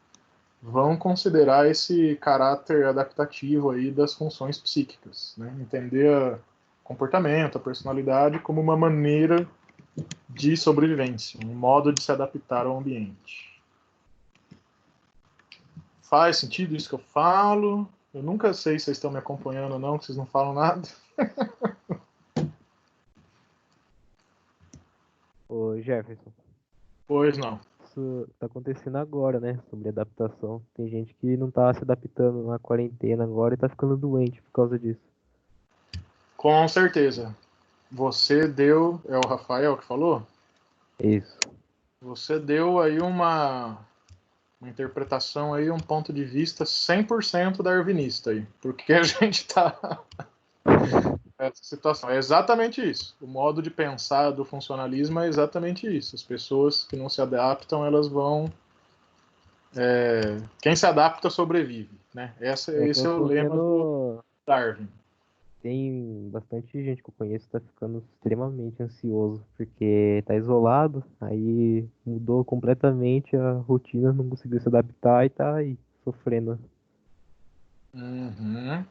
vão considerar esse caráter adaptativo aí das funções psíquicas, né? Entender o comportamento, a personalidade como uma maneira de sobrevivência, um modo de se adaptar ao ambiente. Faz sentido isso que eu falo? Eu nunca sei se vocês estão me acompanhando ou não, que vocês não falam nada. Ô, Jefferson, Pois não. isso tá acontecendo agora, né? Sobre adaptação. Tem gente que não tá se adaptando na quarentena agora e tá ficando doente por causa disso. Com certeza. Você deu... É o Rafael que falou? Isso. Você deu aí uma interpretação aí, um ponto de vista 100% darwinista aí. Porque a gente tá nessa situação. É exatamente isso. O modo de pensar do funcionalismo é exatamente isso. As pessoas que não se adaptam, elas vão... Quem se adapta sobrevive, né? Esse é o lema do Darwin. Tem bastante gente que eu conheço que tá ficando extremamente ansioso, porque tá isolado, aí mudou completamente a rotina, não conseguiu se adaptar e tá aí, sofrendo. Uhum.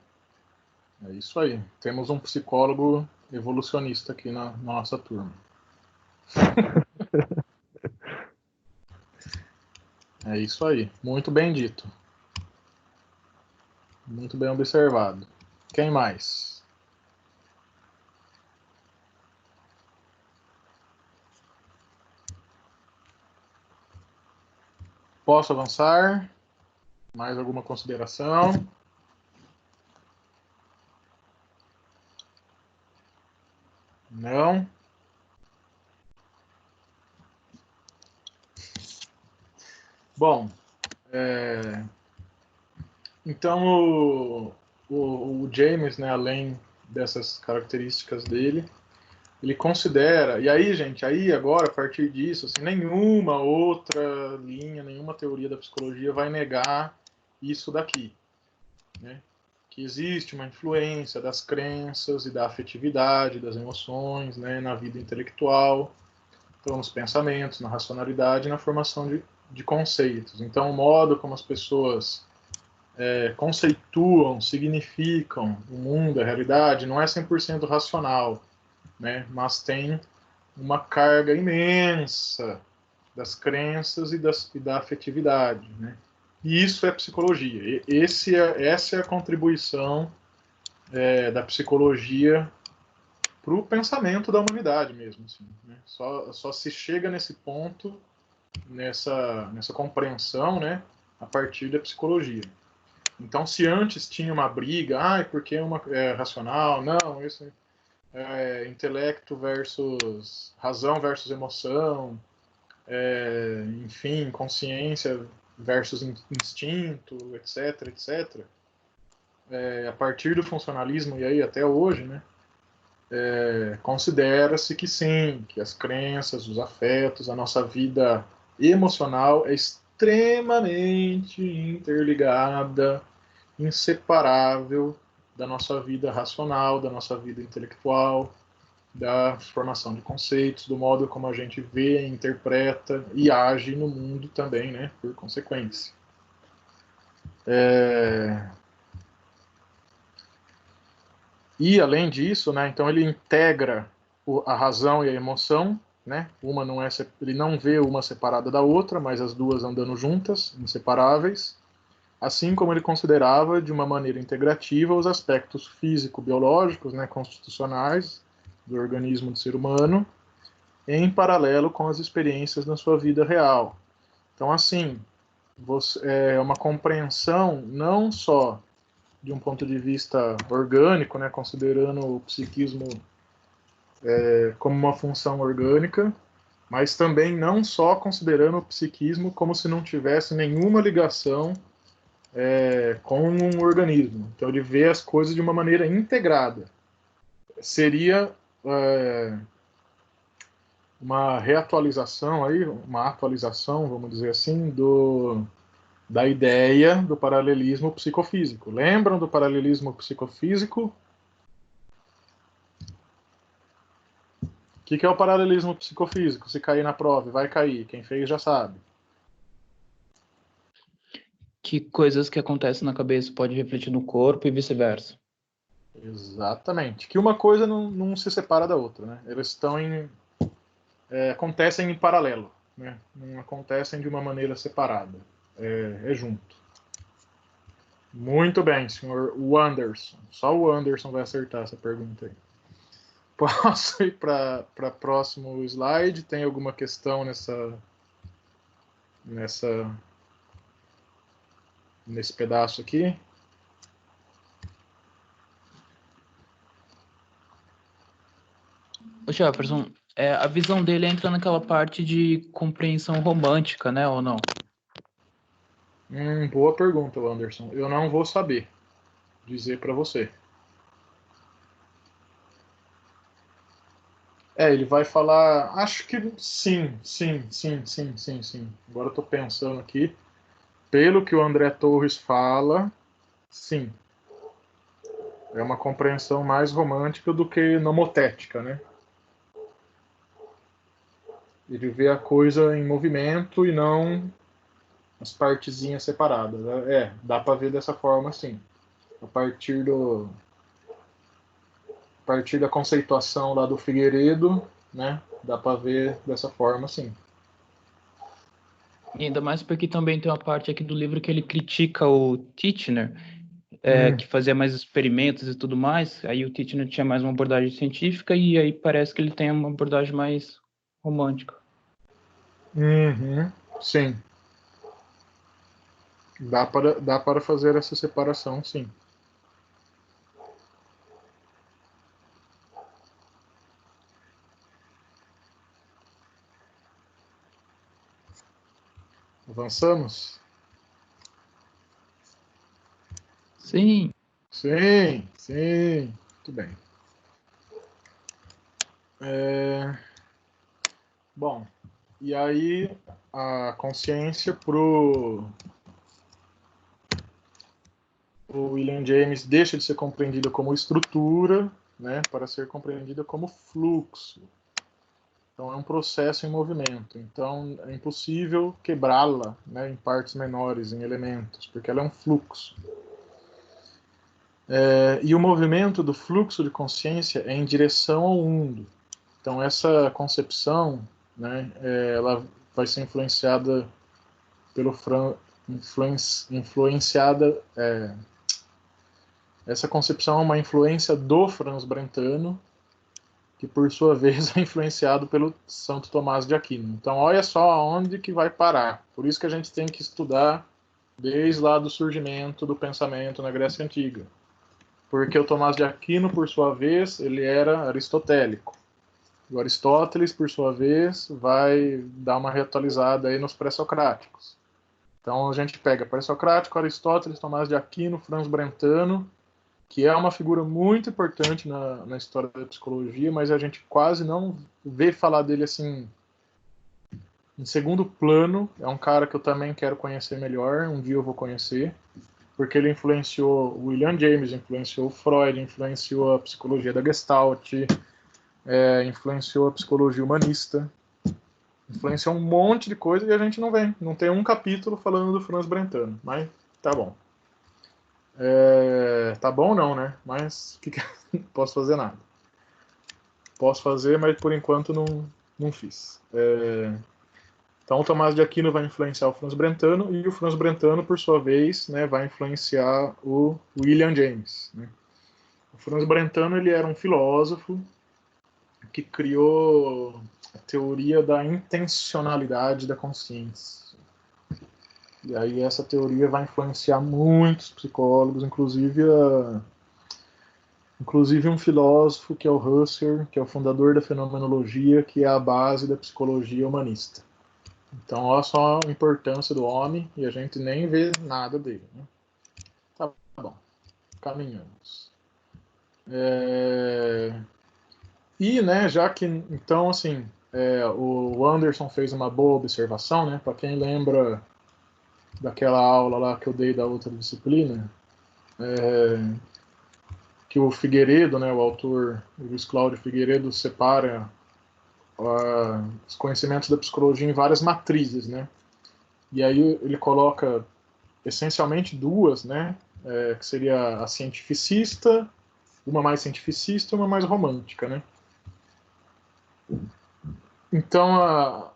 É isso aí. Temos um psicólogo evolucionista aqui na nossa turma. É isso aí. Muito bem dito. Muito bem observado. Quem mais? Posso avançar? Mais alguma consideração? Não? Bom, então o James, né, além dessas características dele, ele considera, e aí, gente, aí agora, a partir disso, assim, nenhuma outra linha, nenhuma teoria da psicologia vai negar isso daqui, né? Que existe uma influência das crenças e da afetividade, das emoções, né, na vida intelectual, então nos pensamentos, na racionalidade, na formação de conceitos. Então, o modo como as pessoas conceituam, significam o mundo, a realidade, não é 100% racional, né, mas tem uma carga imensa das crenças e da afetividade, né? E isso é psicologia. Essa é a contribuição da psicologia para o pensamento da humanidade mesmo. Assim, né? Só se chega nesse ponto, nessa compreensão, né, a partir da psicologia. Então, se antes tinha uma briga, porque é racional, não, isso intelecto versus razão versus emoção, enfim, consciência versus instinto, etc, etc. A partir do funcionalismo e aí até hoje, né, considera-se que sim, que as crenças, os afetos, a nossa vida emocional é extremamente interligada, inseparável da nossa vida racional, da nossa vida intelectual, da formação de conceitos, do modo como a gente vê, interpreta e age no mundo também, né, por consequência. E, além disso, né, então ele integra a razão e a emoção, né, ele não vê uma separada da outra, mas as duas andando juntas, inseparáveis, assim como ele considerava, de uma maneira integrativa, os aspectos físico-biológicos, né, constitucionais do organismo do ser humano, em paralelo com as experiências na sua vida real. Então, assim, é uma compreensão não só de um ponto de vista orgânico, né, considerando o psiquismo como uma função orgânica, mas também não só considerando o psiquismo como se não tivesse nenhuma ligação com um organismo. Então ele vê as coisas de uma maneira integrada. Seria uma reatualização aí, uma atualização, vamos dizer assim, da ideia do paralelismo psicofísico. Lembram do paralelismo psicofísico? que é o paralelismo psicofísico? Se cair na prova, vai cair. Quem fez já sabe. Que coisas que acontecem na cabeça pode refletir no corpo e vice-versa. Exatamente. Que uma coisa não se separa da outra, né? Eles estão acontecem em paralelo, né? Não acontecem de uma maneira separada. É junto. Muito bem, senhor Anderson. Só o Anderson vai acertar essa pergunta aí. Posso ir para o próximo slide? Tem alguma questão nesse pedaço aqui? Ô, Jefferson, a visão dele entra naquela parte de compreensão romântica, né, ou não? Boa pergunta, Anderson. Eu não vou saber dizer para você. Ele vai falar. Acho que sim. Agora eu estou pensando aqui. Pelo que o André Torres fala, sim. É uma compreensão mais romântica do que nomotética, né? Ele vê a coisa em movimento e não as partezinhas separadas. Dá para ver dessa forma, sim. A partir da conceituação lá do Figueiredo, né? Dá para ver dessa forma, sim. E ainda mais porque também tem uma parte aqui do livro que ele critica o Titchener, que fazia mais experimentos e tudo mais. Aí o Titchener tinha mais uma abordagem científica e aí parece que ele tem uma abordagem mais romântica. Sim. Dá para fazer essa separação, sim. Avançamos? Sim. Sim. Muito bem. Bom, e aí a consciência o William James deixa de ser compreendida como estrutura, né, para ser compreendida como fluxo. Então é um processo em movimento. Então é impossível quebrá-la, né, em partes menores, em elementos, porque ela é um fluxo. E o movimento do fluxo de consciência é em direção ao mundo. Então essa concepção, né, ela vai ser influenciada pelo essa concepção é uma influência do Franz Brentano, que por sua vez é influenciado pelo Santo Tomás de Aquino. Então olha só aonde que vai parar. Por isso que a gente tem que estudar desde lá do surgimento do pensamento na Grécia Antiga. Porque o Tomás de Aquino, por sua vez, ele era aristotélico. O Aristóteles, por sua vez, vai dar uma reatualizada aí nos pré-socráticos. Então a gente pega pré-socrático, Aristóteles, Tomás de Aquino, Franz Brentano, que é uma figura muito importante na história da psicologia, mas a gente quase não vê falar dele assim em segundo plano. É um cara que eu também quero conhecer melhor, um dia eu vou conhecer, porque ele influenciou o William James, influenciou o Freud, influenciou a psicologia da Gestalt, influenciou a psicologia humanista, influenciou um monte de coisa e a gente não tem um capítulo falando do Franz Brentano, mas tá bom. Tá bom não, né? Mas posso fazer nada. Posso fazer, mas por enquanto não fiz. Então o Tomás de Aquino vai influenciar o Franz Brentano e o Franz Brentano, por sua vez, né, vai influenciar o William James. Né? O Franz Brentano ele era um filósofo que criou a teoria da intencionalidade da consciência. E aí essa teoria vai influenciar muitos psicólogos, inclusive um filósofo que é o Husserl, que é o fundador da fenomenologia, que é a base da psicologia humanista. Então, olha só a importância do homem e a gente nem vê nada dele. Né? Tá bom, caminhamos. E, né, já que, então, assim, o Anderson fez uma boa observação, né? Para quem lembra daquela aula lá que eu dei da outra disciplina, que o Figueiredo, né, o autor Luiz Cláudio Figueiredo, separa os conhecimentos da psicologia em várias matrizes, né? E aí ele coloca essencialmente duas, né? Que seria a cientificista, uma mais cientificista e uma mais romântica, né? Então,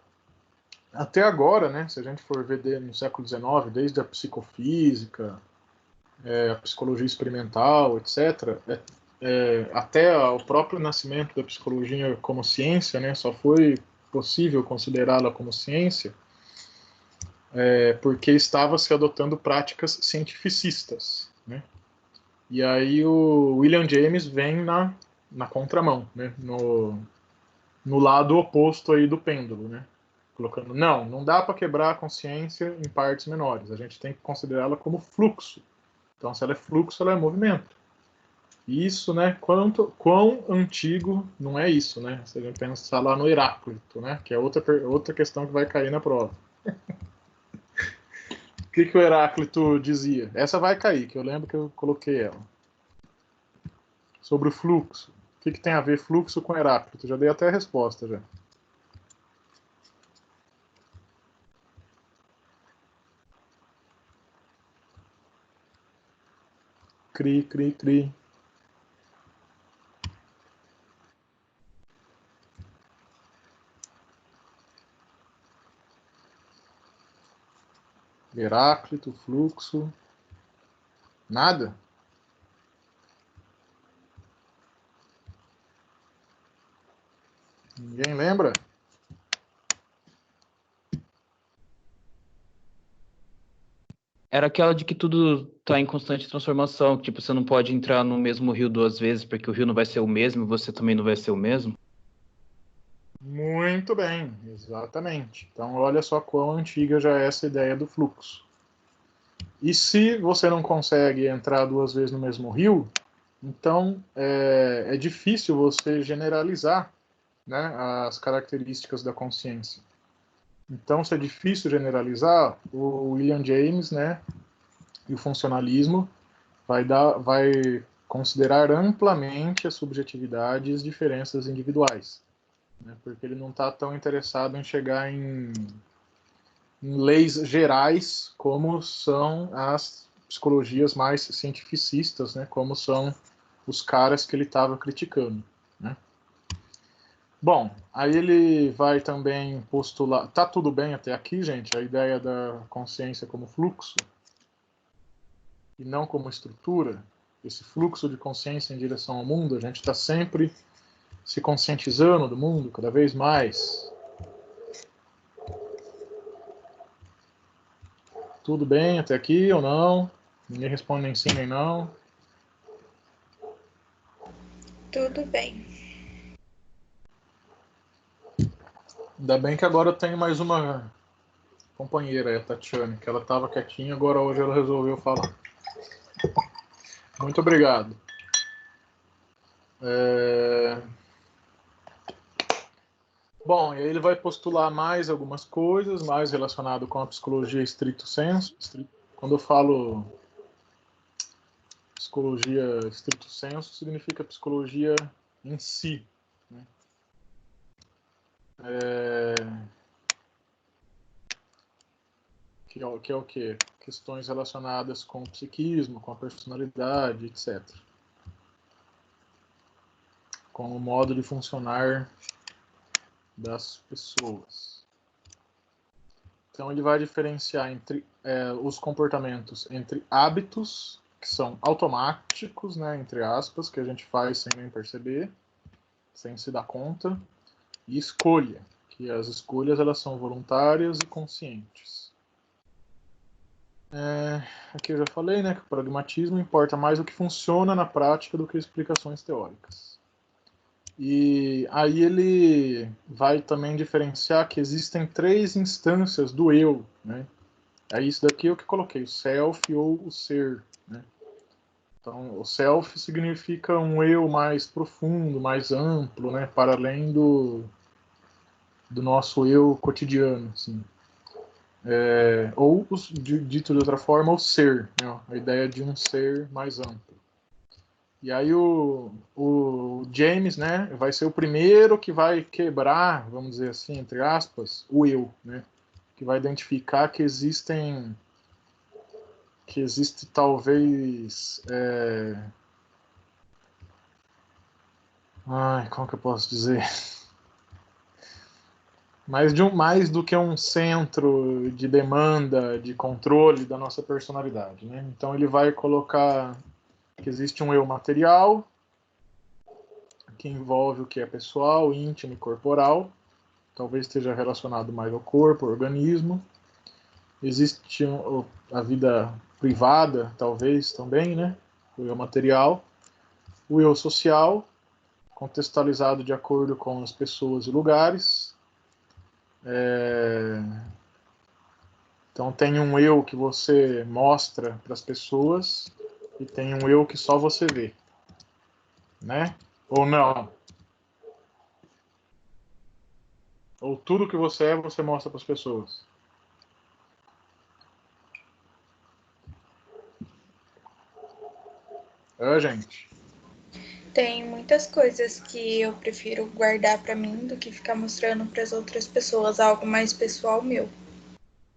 até agora, né? Se a gente for ver no século XIX, desde a psicofísica, a psicologia experimental, etc., até o próprio nascimento da psicologia como ciência, né? Só foi possível considerá-la como ciência porque estava se adotando práticas cientificistas, né? E aí o William James vem na contramão, né? No lado oposto aí do pêndulo, né? Colocando, não dá para quebrar a consciência em partes menores, a gente tem que considerá-la como fluxo. Então, se ela é fluxo, ela é movimento. Isso, né? Quão antigo não é isso, né? Se a gente pensar lá no Heráclito, né? Que é outra questão que vai cair na prova. O que o Heráclito dizia? Essa vai cair, que eu lembro que eu coloquei ela. Sobre o fluxo. O que tem a ver fluxo com Heráclito? Já dei até a resposta, já. Cri, cri, cri. Heráclito, fluxo. Nada? Ninguém lembra? Era aquela de que tudo tá em constante transformação, tipo, você não pode entrar no mesmo rio duas vezes, porque o rio não vai ser o mesmo e você também não vai ser o mesmo. Muito bem, exatamente. Então, olha só quão antiga já é essa ideia do fluxo. E se você não consegue entrar duas vezes no mesmo rio, então é difícil você generalizar, né, as características da consciência. Então, se é difícil generalizar, o William James, né, e o funcionalismo vai considerar amplamente as subjetividades e as diferenças individuais, né, porque ele não está tão interessado em chegar em leis gerais como são as psicologias mais cientificistas, né, como são os caras que ele estava criticando, né. Bom, aí ele vai também postular. Tá tudo bem até aqui, gente? A ideia da consciência como fluxo e não como estrutura. Esse fluxo de consciência em direção ao mundo, a gente está sempre se conscientizando do mundo cada vez mais. Tudo bem até aqui ou não? Ninguém responde nem sim nem não. Tudo bem. Ainda bem que agora eu tenho mais uma companheira, a Tatiane, que ela estava quietinha, agora hoje ela resolveu falar. Muito obrigado. Bom, e aí ele vai postular mais algumas coisas, mais relacionado com a psicologia estricto sensu. Quando eu falo psicologia estricto sensu, significa psicologia em si, né? Que é o quê? Questões relacionadas com o psiquismo, com a personalidade, etc. Com o modo de funcionar das pessoas. Então ele vai diferenciar entre os comportamentos entre hábitos, que são automáticos, né, entre aspas, que a gente faz sem nem perceber, sem se dar conta, e escolha, que as escolhas elas são voluntárias e conscientes. Aqui eu já falei, né, que o pragmatismo importa mais o que funciona na prática do que explicações teóricas. E aí ele vai também diferenciar que existem 3 instâncias do eu, né? Aí isso daqui é o que eu coloquei, o self ou o ser, né? Então, o self significa um eu mais profundo, mais amplo, né? Para além do nosso eu cotidiano, assim. Ou, dito de outra forma, o ser, né? A ideia de um ser mais amplo. E aí o James, né, vai ser o primeiro que vai quebrar, vamos dizer assim, entre aspas, o eu, né? Que vai identificar que existe talvez... como que eu posso dizer? Mais do que um centro de demanda, de controle da nossa personalidade, né? Então ele vai colocar que existe um eu material, que envolve o que é pessoal, íntimo e corporal, talvez esteja relacionado mais ao corpo, ao organismo. Existe a vida privada, talvez também, né? O eu material. O eu social, contextualizado de acordo com as pessoas e lugares. Então tem um eu que você mostra para as pessoas e tem um eu que só você vê, né? Ou não? Ou tudo que você mostra para as pessoas? Gente. Tem muitas coisas que eu prefiro guardar pra mim do que ficar mostrando para as outras pessoas, algo mais pessoal meu.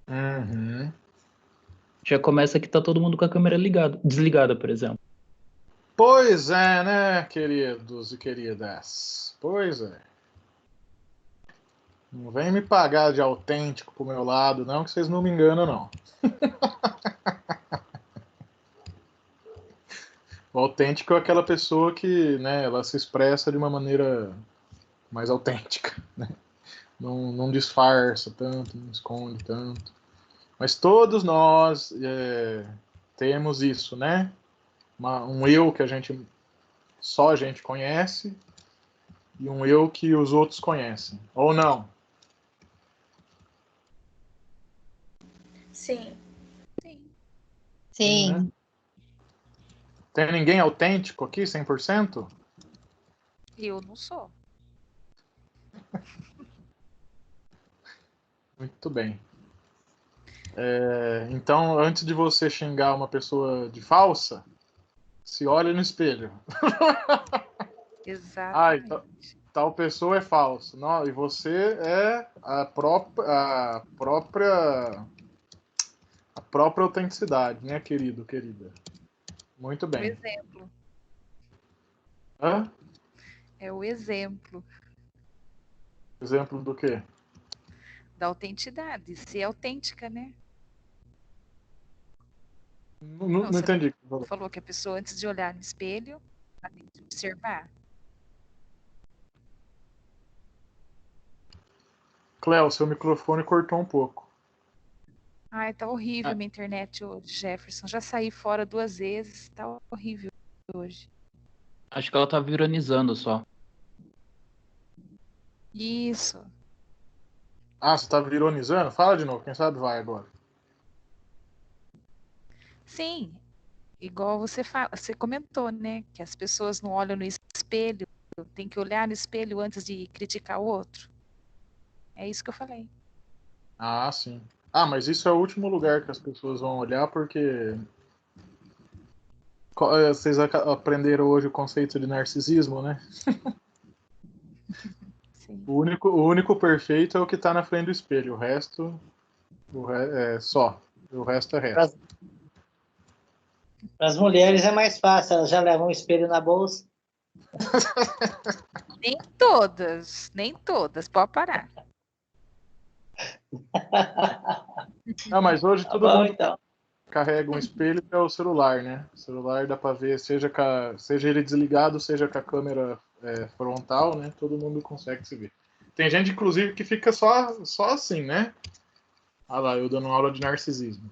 Uhum. Já começa que tá todo mundo com a câmera desligada, por exemplo. Pois é, né, queridos e queridas? Pois é. Não vem me pagar de autêntico pro meu lado, não, que vocês não me enganam, não. O autêntico é aquela pessoa que, né, ela se expressa de uma maneira mais autêntica, né? Não disfarça tanto, não esconde tanto. Mas todos nós temos isso, né? Um eu que só a gente conhece e um eu que os outros conhecem. Ou não? Sim. Sim. Sim. Né? Tem ninguém autêntico aqui, 100%? Eu não sou. Muito bem. Então, antes de você xingar uma pessoa de falsa, se olhe no espelho. Exatamente. Tal pessoa é falsa. Não, e você é a própria autenticidade, né, querido, querida? Muito O bem. exemplo. Hã? É o exemplo Exemplo do quê? da autenticidade. Ser autêntica, né? Não, Não você entendi. falou que a pessoa, antes de olhar no espelho, ela tem que observar. Cléo, seu microfone cortou um pouco. Ai, tá horrível minha internet hoje, Jefferson. Já saí fora 2 vezes. Tá horrível hoje. Acho que ela tá vironizando só. Isso. Você tá ironizando? Fala de novo, quem sabe vai agora. Sim, igual você comentou, né? Que as pessoas não olham no espelho, tem que olhar no espelho antes de criticar o outro. É isso que eu falei. Sim. Mas isso é o último lugar que as pessoas vão olhar, porque vocês aprenderam hoje o conceito de narcisismo, né? Sim. O único perfeito é o que tá na frente do espelho. O resto é só. O resto é resto. Para as mulheres é mais fácil, elas já levam um espelho na bolsa. Nem todas, pode parar. Mas hoje Tá todo bom, mundo então. carrega um espelho que é o celular, né? O celular dá para ver, seja ele desligado, seja com a câmera frontal, né? Todo mundo consegue se ver. Tem gente, inclusive, que fica só assim, né? Lá, eu dando aula de narcisismo.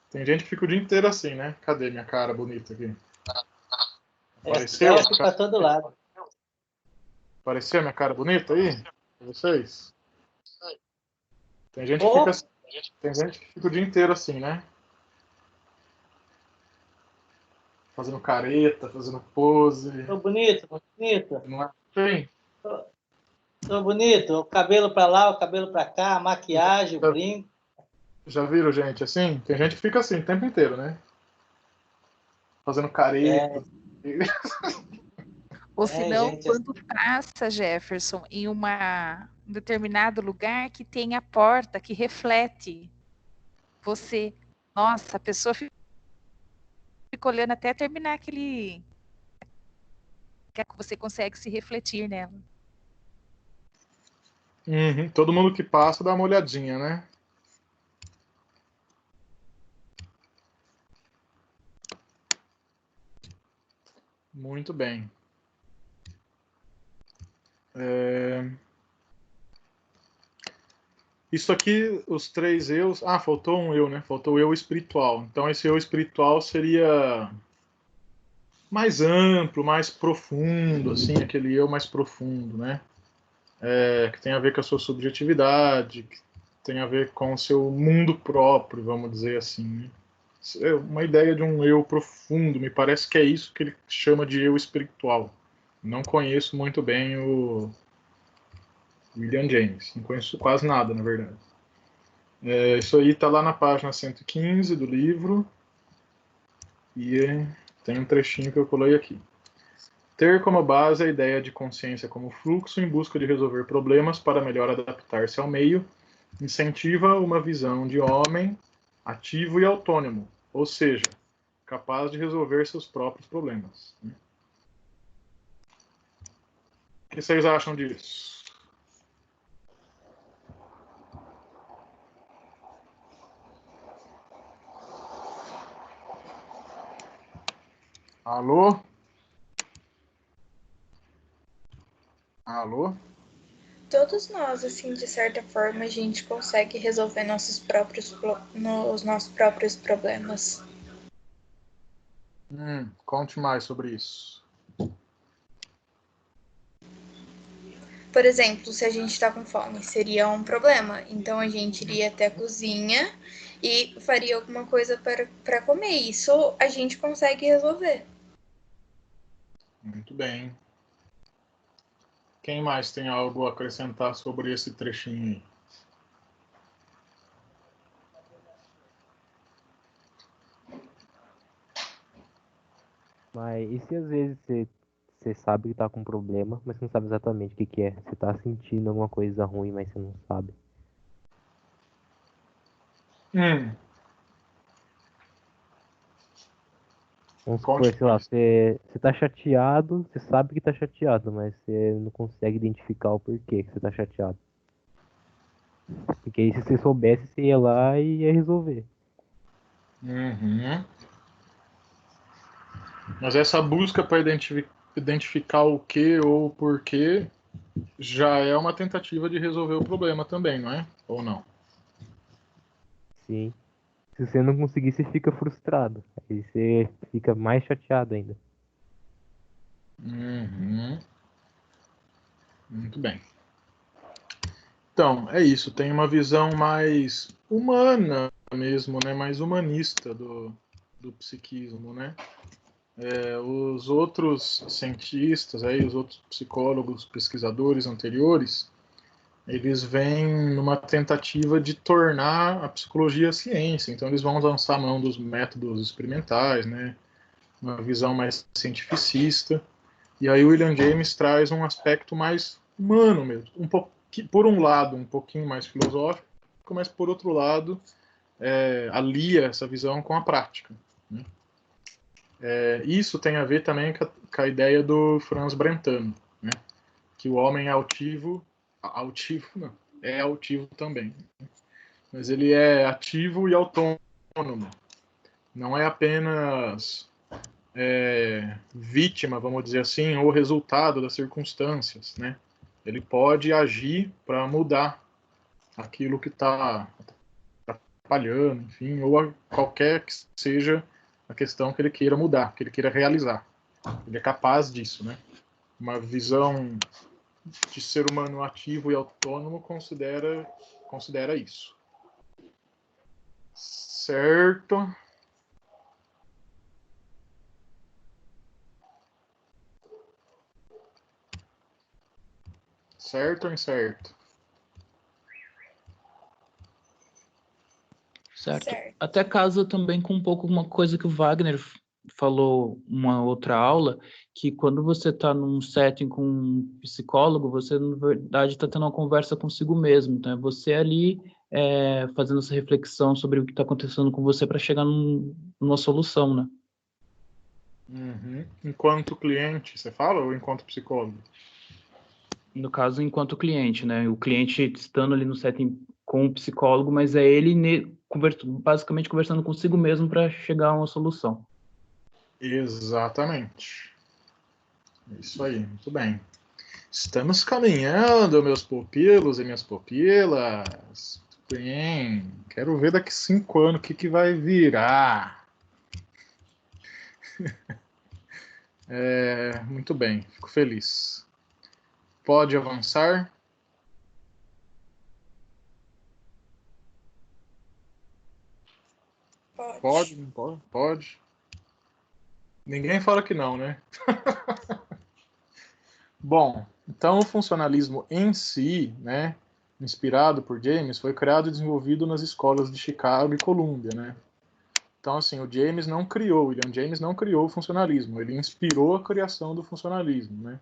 Tem gente que fica o dia inteiro assim, né? Cadê minha cara bonita aqui? Apareceu? Selfie para todo lado. Apareceu minha cara bonita aí? Pra vocês? Tem gente que fica o dia inteiro assim, né? Fazendo careta, fazendo pose. Tô bonito, bonito. Não é assim? Tô bonito. O cabelo para lá, o cabelo para cá, a maquiagem, o brinco. Já viram gente assim? Tem gente que fica assim o tempo inteiro, né? fazendo careta. Ou senão, gente, quando passa, Jefferson, em um determinado lugar que tem a porta que reflete você. Nossa, a pessoa fica olhando até terminar aquele... que você consegue se refletir nela. Uhum. Todo mundo que passa dá uma olhadinha, né? Muito bem. Isso aqui, os 3 eus... Ah, faltou um eu, né? Faltou o eu espiritual. Então, esse eu espiritual seria mais amplo, mais profundo, assim, aquele eu mais profundo, né? Que tem a ver com a sua subjetividade, que tem a ver com o seu mundo próprio, vamos dizer assim, né? É uma ideia de um eu profundo, me parece que é isso que ele chama de eu espiritual. Não conheço muito bem o William James, não conheço quase nada, na verdade. Isso aí está lá na página 115 do livro, e tem um trechinho que eu colei aqui. Ter como base a ideia de consciência como fluxo em busca de resolver problemas para melhor adaptar-se ao meio, incentiva uma visão de homem ativo e autônomo, ou seja, capaz de resolver seus próprios problemas. O que vocês acham disso? Alô? Alô? Todos nós, assim, de certa forma, a gente consegue resolver os nossos próprios problemas. Conte mais sobre isso. Por exemplo, se a gente está com fome, seria um problema. Então a gente iria até a cozinha e faria alguma coisa para comer. Isso a gente consegue resolver. Muito bem. Quem mais tem algo a acrescentar sobre esse trechinho aí? Mas e se às vezes você sabe que tá com um problema, mas não sabe exatamente o que que é? Você tá sentindo alguma coisa ruim, mas você não sabe. Vamos supor, Conte sei lá, mais. você tá chateado, você sabe que tá chateado, mas você não consegue identificar o porquê que você tá chateado. Porque aí se você soubesse, você ia lá e ia resolver. Uhum. Mas essa busca para identificar o que ou o porquê já é uma tentativa de resolver o problema também, não é? Ou não? Sim. Se você não conseguir, você fica frustrado. Aí você fica mais chateado ainda. Uhum. Muito bem. Então, é isso. Tem uma visão mais humana mesmo, né? Mais humanista do psiquismo, né? Os outros cientistas, aí, os outros psicólogos, pesquisadores anteriores, eles vêm numa tentativa de tornar a psicologia ciência. Então, eles vão lançar a mão dos métodos experimentais, né? Uma visão mais cientificista. E aí o William James traz um aspecto mais humano mesmo, por um lado um pouquinho mais filosófico, mas por outro lado alia essa visão com a prática. Né? Isso tem a ver também com a ideia do Franz Brentano, né? Que o homem é altivo não, é altivo também, mas ele é ativo e autônomo, não é apenas vítima, vamos dizer assim, ou resultado das circunstâncias, né? Ele pode agir para mudar aquilo que está atrapalhando, enfim, ou qualquer que seja a questão que ele queira mudar, que ele queira realizar. Ele é capaz disso, né? Uma visão de ser humano ativo e autônomo considera isso. Certo? Certo ou incerto? Certo. Certo. Até casa também com um pouco uma coisa que o Wagner falou uma outra aula, que quando você está num setting com um psicólogo, você, na verdade, está tendo uma conversa consigo mesmo. Então, é você ali fazendo essa reflexão sobre o que está acontecendo com você para chegar numa solução, né? Uhum. Enquanto cliente, você fala, ou enquanto psicólogo? No caso, enquanto cliente, né? O cliente estando ali no setting com o psicólogo, mas é ele basicamente conversando consigo mesmo para chegar a uma solução. Exatamente. Isso aí, muito bem. Estamos caminhando, meus pupilos e minhas pupilas. Muito bem. Quero ver daqui 5 anos o que vai virar. Muito bem, fico feliz. Pode avançar. Pode, não pode? Pode. Ninguém fala que não, né? Bom, então o funcionalismo em si, né, inspirado por James, foi criado e desenvolvido nas escolas de Chicago e Columbia, né? Então, assim, William James não criou o funcionalismo, ele inspirou a criação do funcionalismo, né?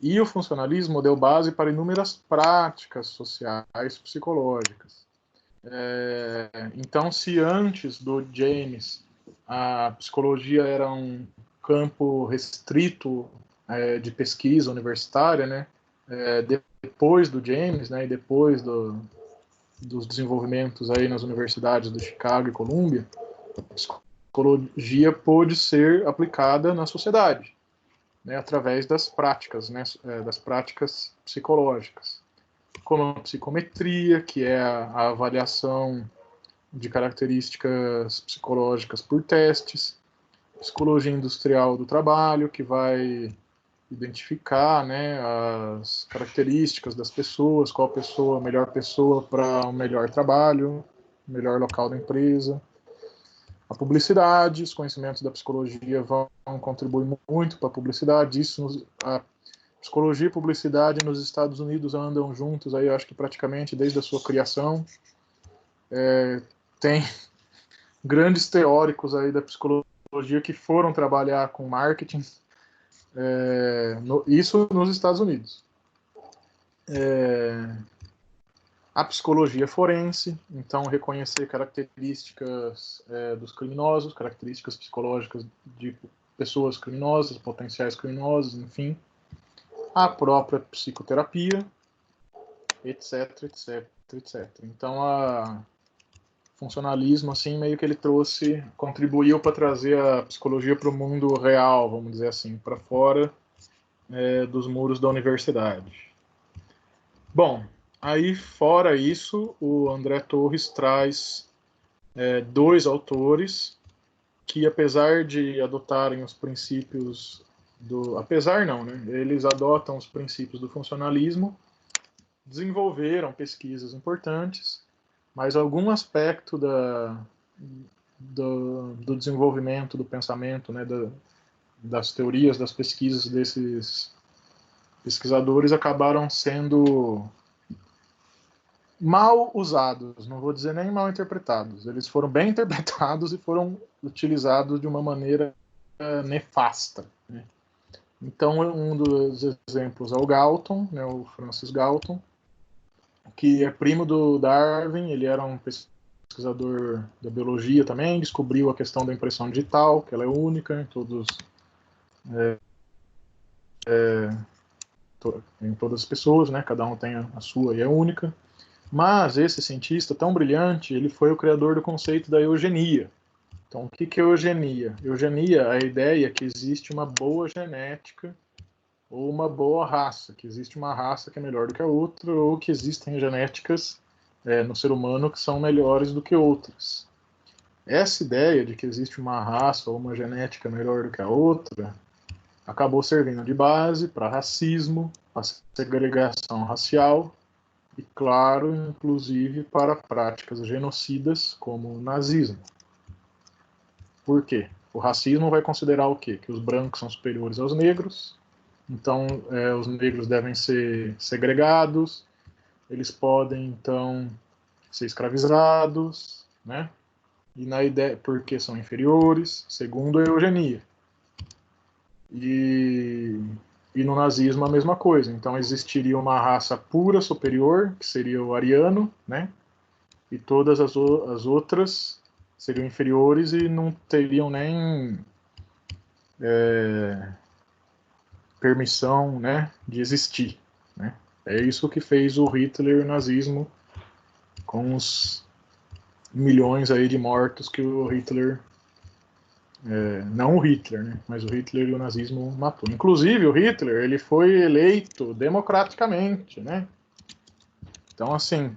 E o funcionalismo deu base para inúmeras práticas sociais psicológicas. Então, se antes do James a psicologia era um campo restrito de pesquisa universitária, né? Depois do James, né, e depois dos desenvolvimentos aí nas universidades de Chicago e Columbia, a psicologia pôde ser aplicada na sociedade, né, através das práticas, né, das práticas psicológicas, como a psicometria, que é a avaliação de características psicológicas por testes, psicologia industrial do trabalho, que vai identificar, né, as características das pessoas, qual pessoa, a melhor pessoa para um melhor trabalho, melhor local da empresa. A publicidade, os conhecimentos da psicologia vão contribuir muito para a publicidade. A psicologia e publicidade nos Estados Unidos andam juntos, aí eu acho que praticamente desde a sua criação. Tem grandes teóricos aí da psicologia que foram trabalhar com marketing, isso nos Estados Unidos. A psicologia forense, então reconhecer características dos criminosos, características psicológicas de pessoas criminosas, potenciais criminosos, enfim. A própria psicoterapia, etc, etc, etc. Então, funcionalismo, assim, meio que ele contribuiu para trazer a psicologia para o mundo real, vamos dizer assim, para fora dos muros da universidade. Bom, aí fora isso, o André Torres traz 2 autores que, apesar de adotarem os princípios apesar não, né? Eles adotam os princípios do funcionalismo, desenvolveram pesquisas importantes, mas algum aspecto do desenvolvimento do pensamento, né, das teorias, das pesquisas desses pesquisadores acabaram sendo mal usados, não vou dizer nem mal interpretados. Eles foram bem interpretados e foram utilizados de uma maneira nefasta, né? Então, um dos exemplos é o Galton, né, o Francis Galton, que é primo do Darwin. Ele era um pesquisador da biologia também, descobriu a questão da impressão digital, que ela é única em todas as pessoas, né? Cada um tem a sua e é única. Mas esse cientista tão brilhante, ele foi o criador do conceito da eugenia. Então, o que é eugenia? Eugenia é a ideia que existe uma boa genética ou uma boa raça, que existe uma raça que é melhor do que a outra, ou que existem genéticas no ser humano que são melhores do que outras. Essa ideia de que existe uma raça ou uma genética melhor do que a outra acabou servindo de base para racismo, para segregação racial e, claro, inclusive para práticas genocidas como o nazismo. Por quê? O racismo vai considerar o quê? Que os brancos são superiores aos negros, então os negros devem ser segregados, eles podem, então, ser escravizados, né? E na ideia, porque são inferiores, segundo a eugenia. E no nazismo a mesma coisa. Então existiria uma raça pura superior, que seria o ariano, né? E todas as outras seriam inferiores e não teriam nem permissão, né, de existir, né? É isso que fez o Hitler e o nazismo com os milhões aí de mortos que o Hitler, não o Hitler, né, mas o Hitler e o nazismo matou. Inclusive o Hitler, ele foi eleito democraticamente, né? Então assim,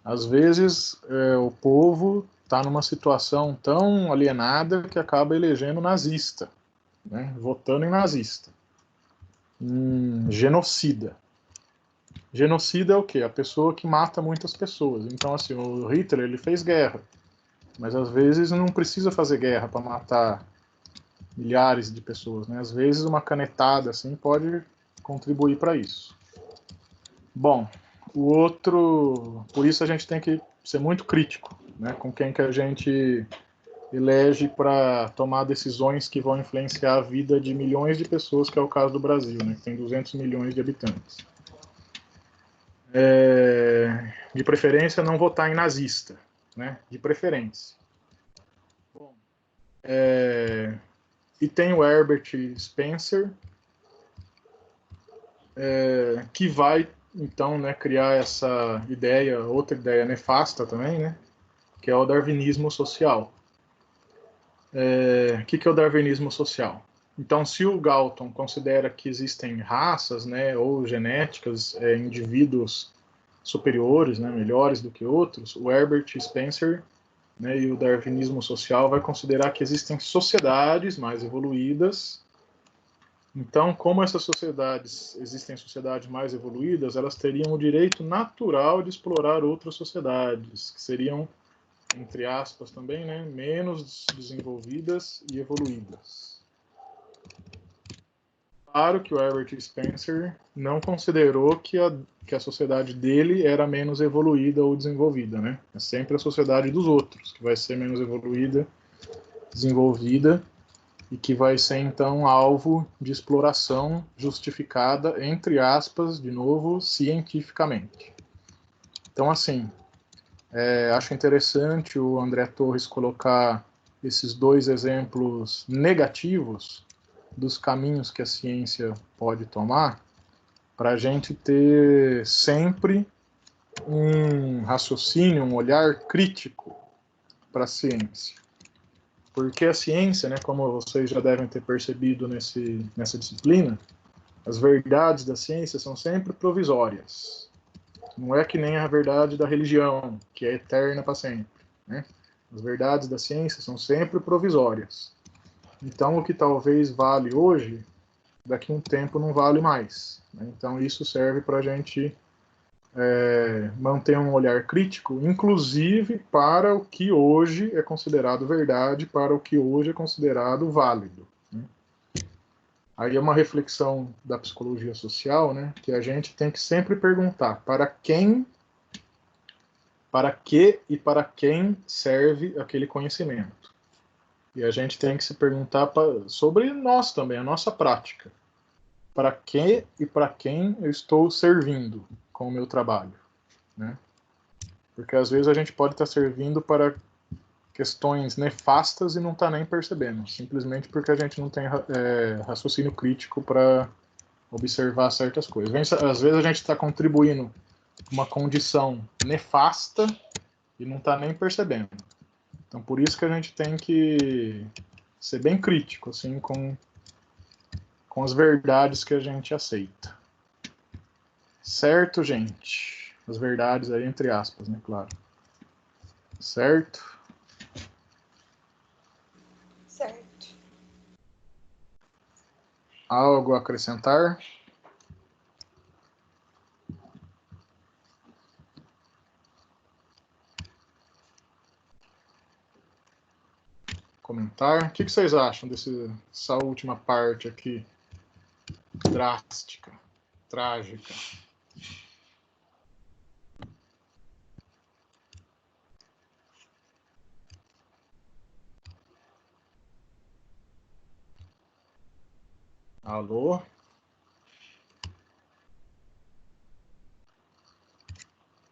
às vezes o povo está numa situação tão alienada que acaba elegendo nazista, né, votando em nazista. Genocida. Genocida é o quê? A pessoa que mata muitas pessoas. Então, assim, o Hitler, ele fez guerra. Mas, às vezes, não precisa fazer guerra para matar milhares de pessoas, né? Às vezes, uma canetada, assim, pode contribuir para isso. Bom, o outro... Por isso, a gente tem que ser muito crítico, né? Com quem que a gente elege para tomar decisões que vão influenciar a vida de milhões de pessoas, que é o caso do Brasil, né? Que tem 200 milhões de habitantes. De preferência, não votar em nazista, né? De preferência. Bom, e tem o Herbert Spencer, que vai, então, né, criar essa ideia, outra ideia nefasta também, né? Que é o darwinismo social. O que é o darwinismo social? Então, se o Galton considera que existem raças, né, ou genéticas, indivíduos superiores, né, melhores do que outros, o Herbert Spencer, né, e o darwinismo social vai considerar que existem sociedades mais evoluídas. Então, como essas sociedades, existem sociedades mais evoluídas, elas teriam o direito natural de explorar outras sociedades, que seriam, entre aspas também, né, menos desenvolvidas e evoluídas. Claro que o Herbert Spencer não considerou que a sociedade dele era menos evoluída ou desenvolvida, né? É sempre a sociedade dos outros que vai ser menos evoluída, desenvolvida e que vai ser, então, alvo de exploração justificada, entre aspas, de novo, cientificamente. Então, assim, acho interessante o André Torres colocar esses dois exemplos negativos dos caminhos que a ciência pode tomar, para a gente ter sempre um raciocínio, um olhar crítico para a ciência. Porque a ciência, né, como vocês já devem ter percebido nessa disciplina, as verdades da ciência são sempre provisórias. Não é que nem a verdade da religião, que é eterna para sempre, né? As verdades da ciência são sempre provisórias. Então, o que talvez vale hoje, daqui a um tempo não vale mais, né? Então, isso serve para a gente manter um olhar crítico, inclusive para o que hoje é considerado verdade, para o que hoje é considerado válido, né? Aí é uma reflexão da psicologia social, né, que a gente tem que sempre perguntar para quem, para que e para quem serve aquele conhecimento. E a gente tem que se perguntar sobre nós também, a nossa prática. Para que e para quem eu estou servindo com o meu trabalho, né? Porque às vezes a gente pode estar servindo para questões nefastas e não está nem percebendo, simplesmente porque a gente não tem raciocínio crítico para observar certas coisas. Às vezes a gente está contribuindo com uma condição nefasta e não está nem percebendo. Então, por isso que a gente tem que ser bem crítico, assim, com as verdades que a gente aceita. Certo, gente? As verdades aí, entre aspas, né, claro. Certo? Certo. Algo a acrescentar? Comentar? O que vocês acham dessa última parte aqui? Drástica, trágica. Alô?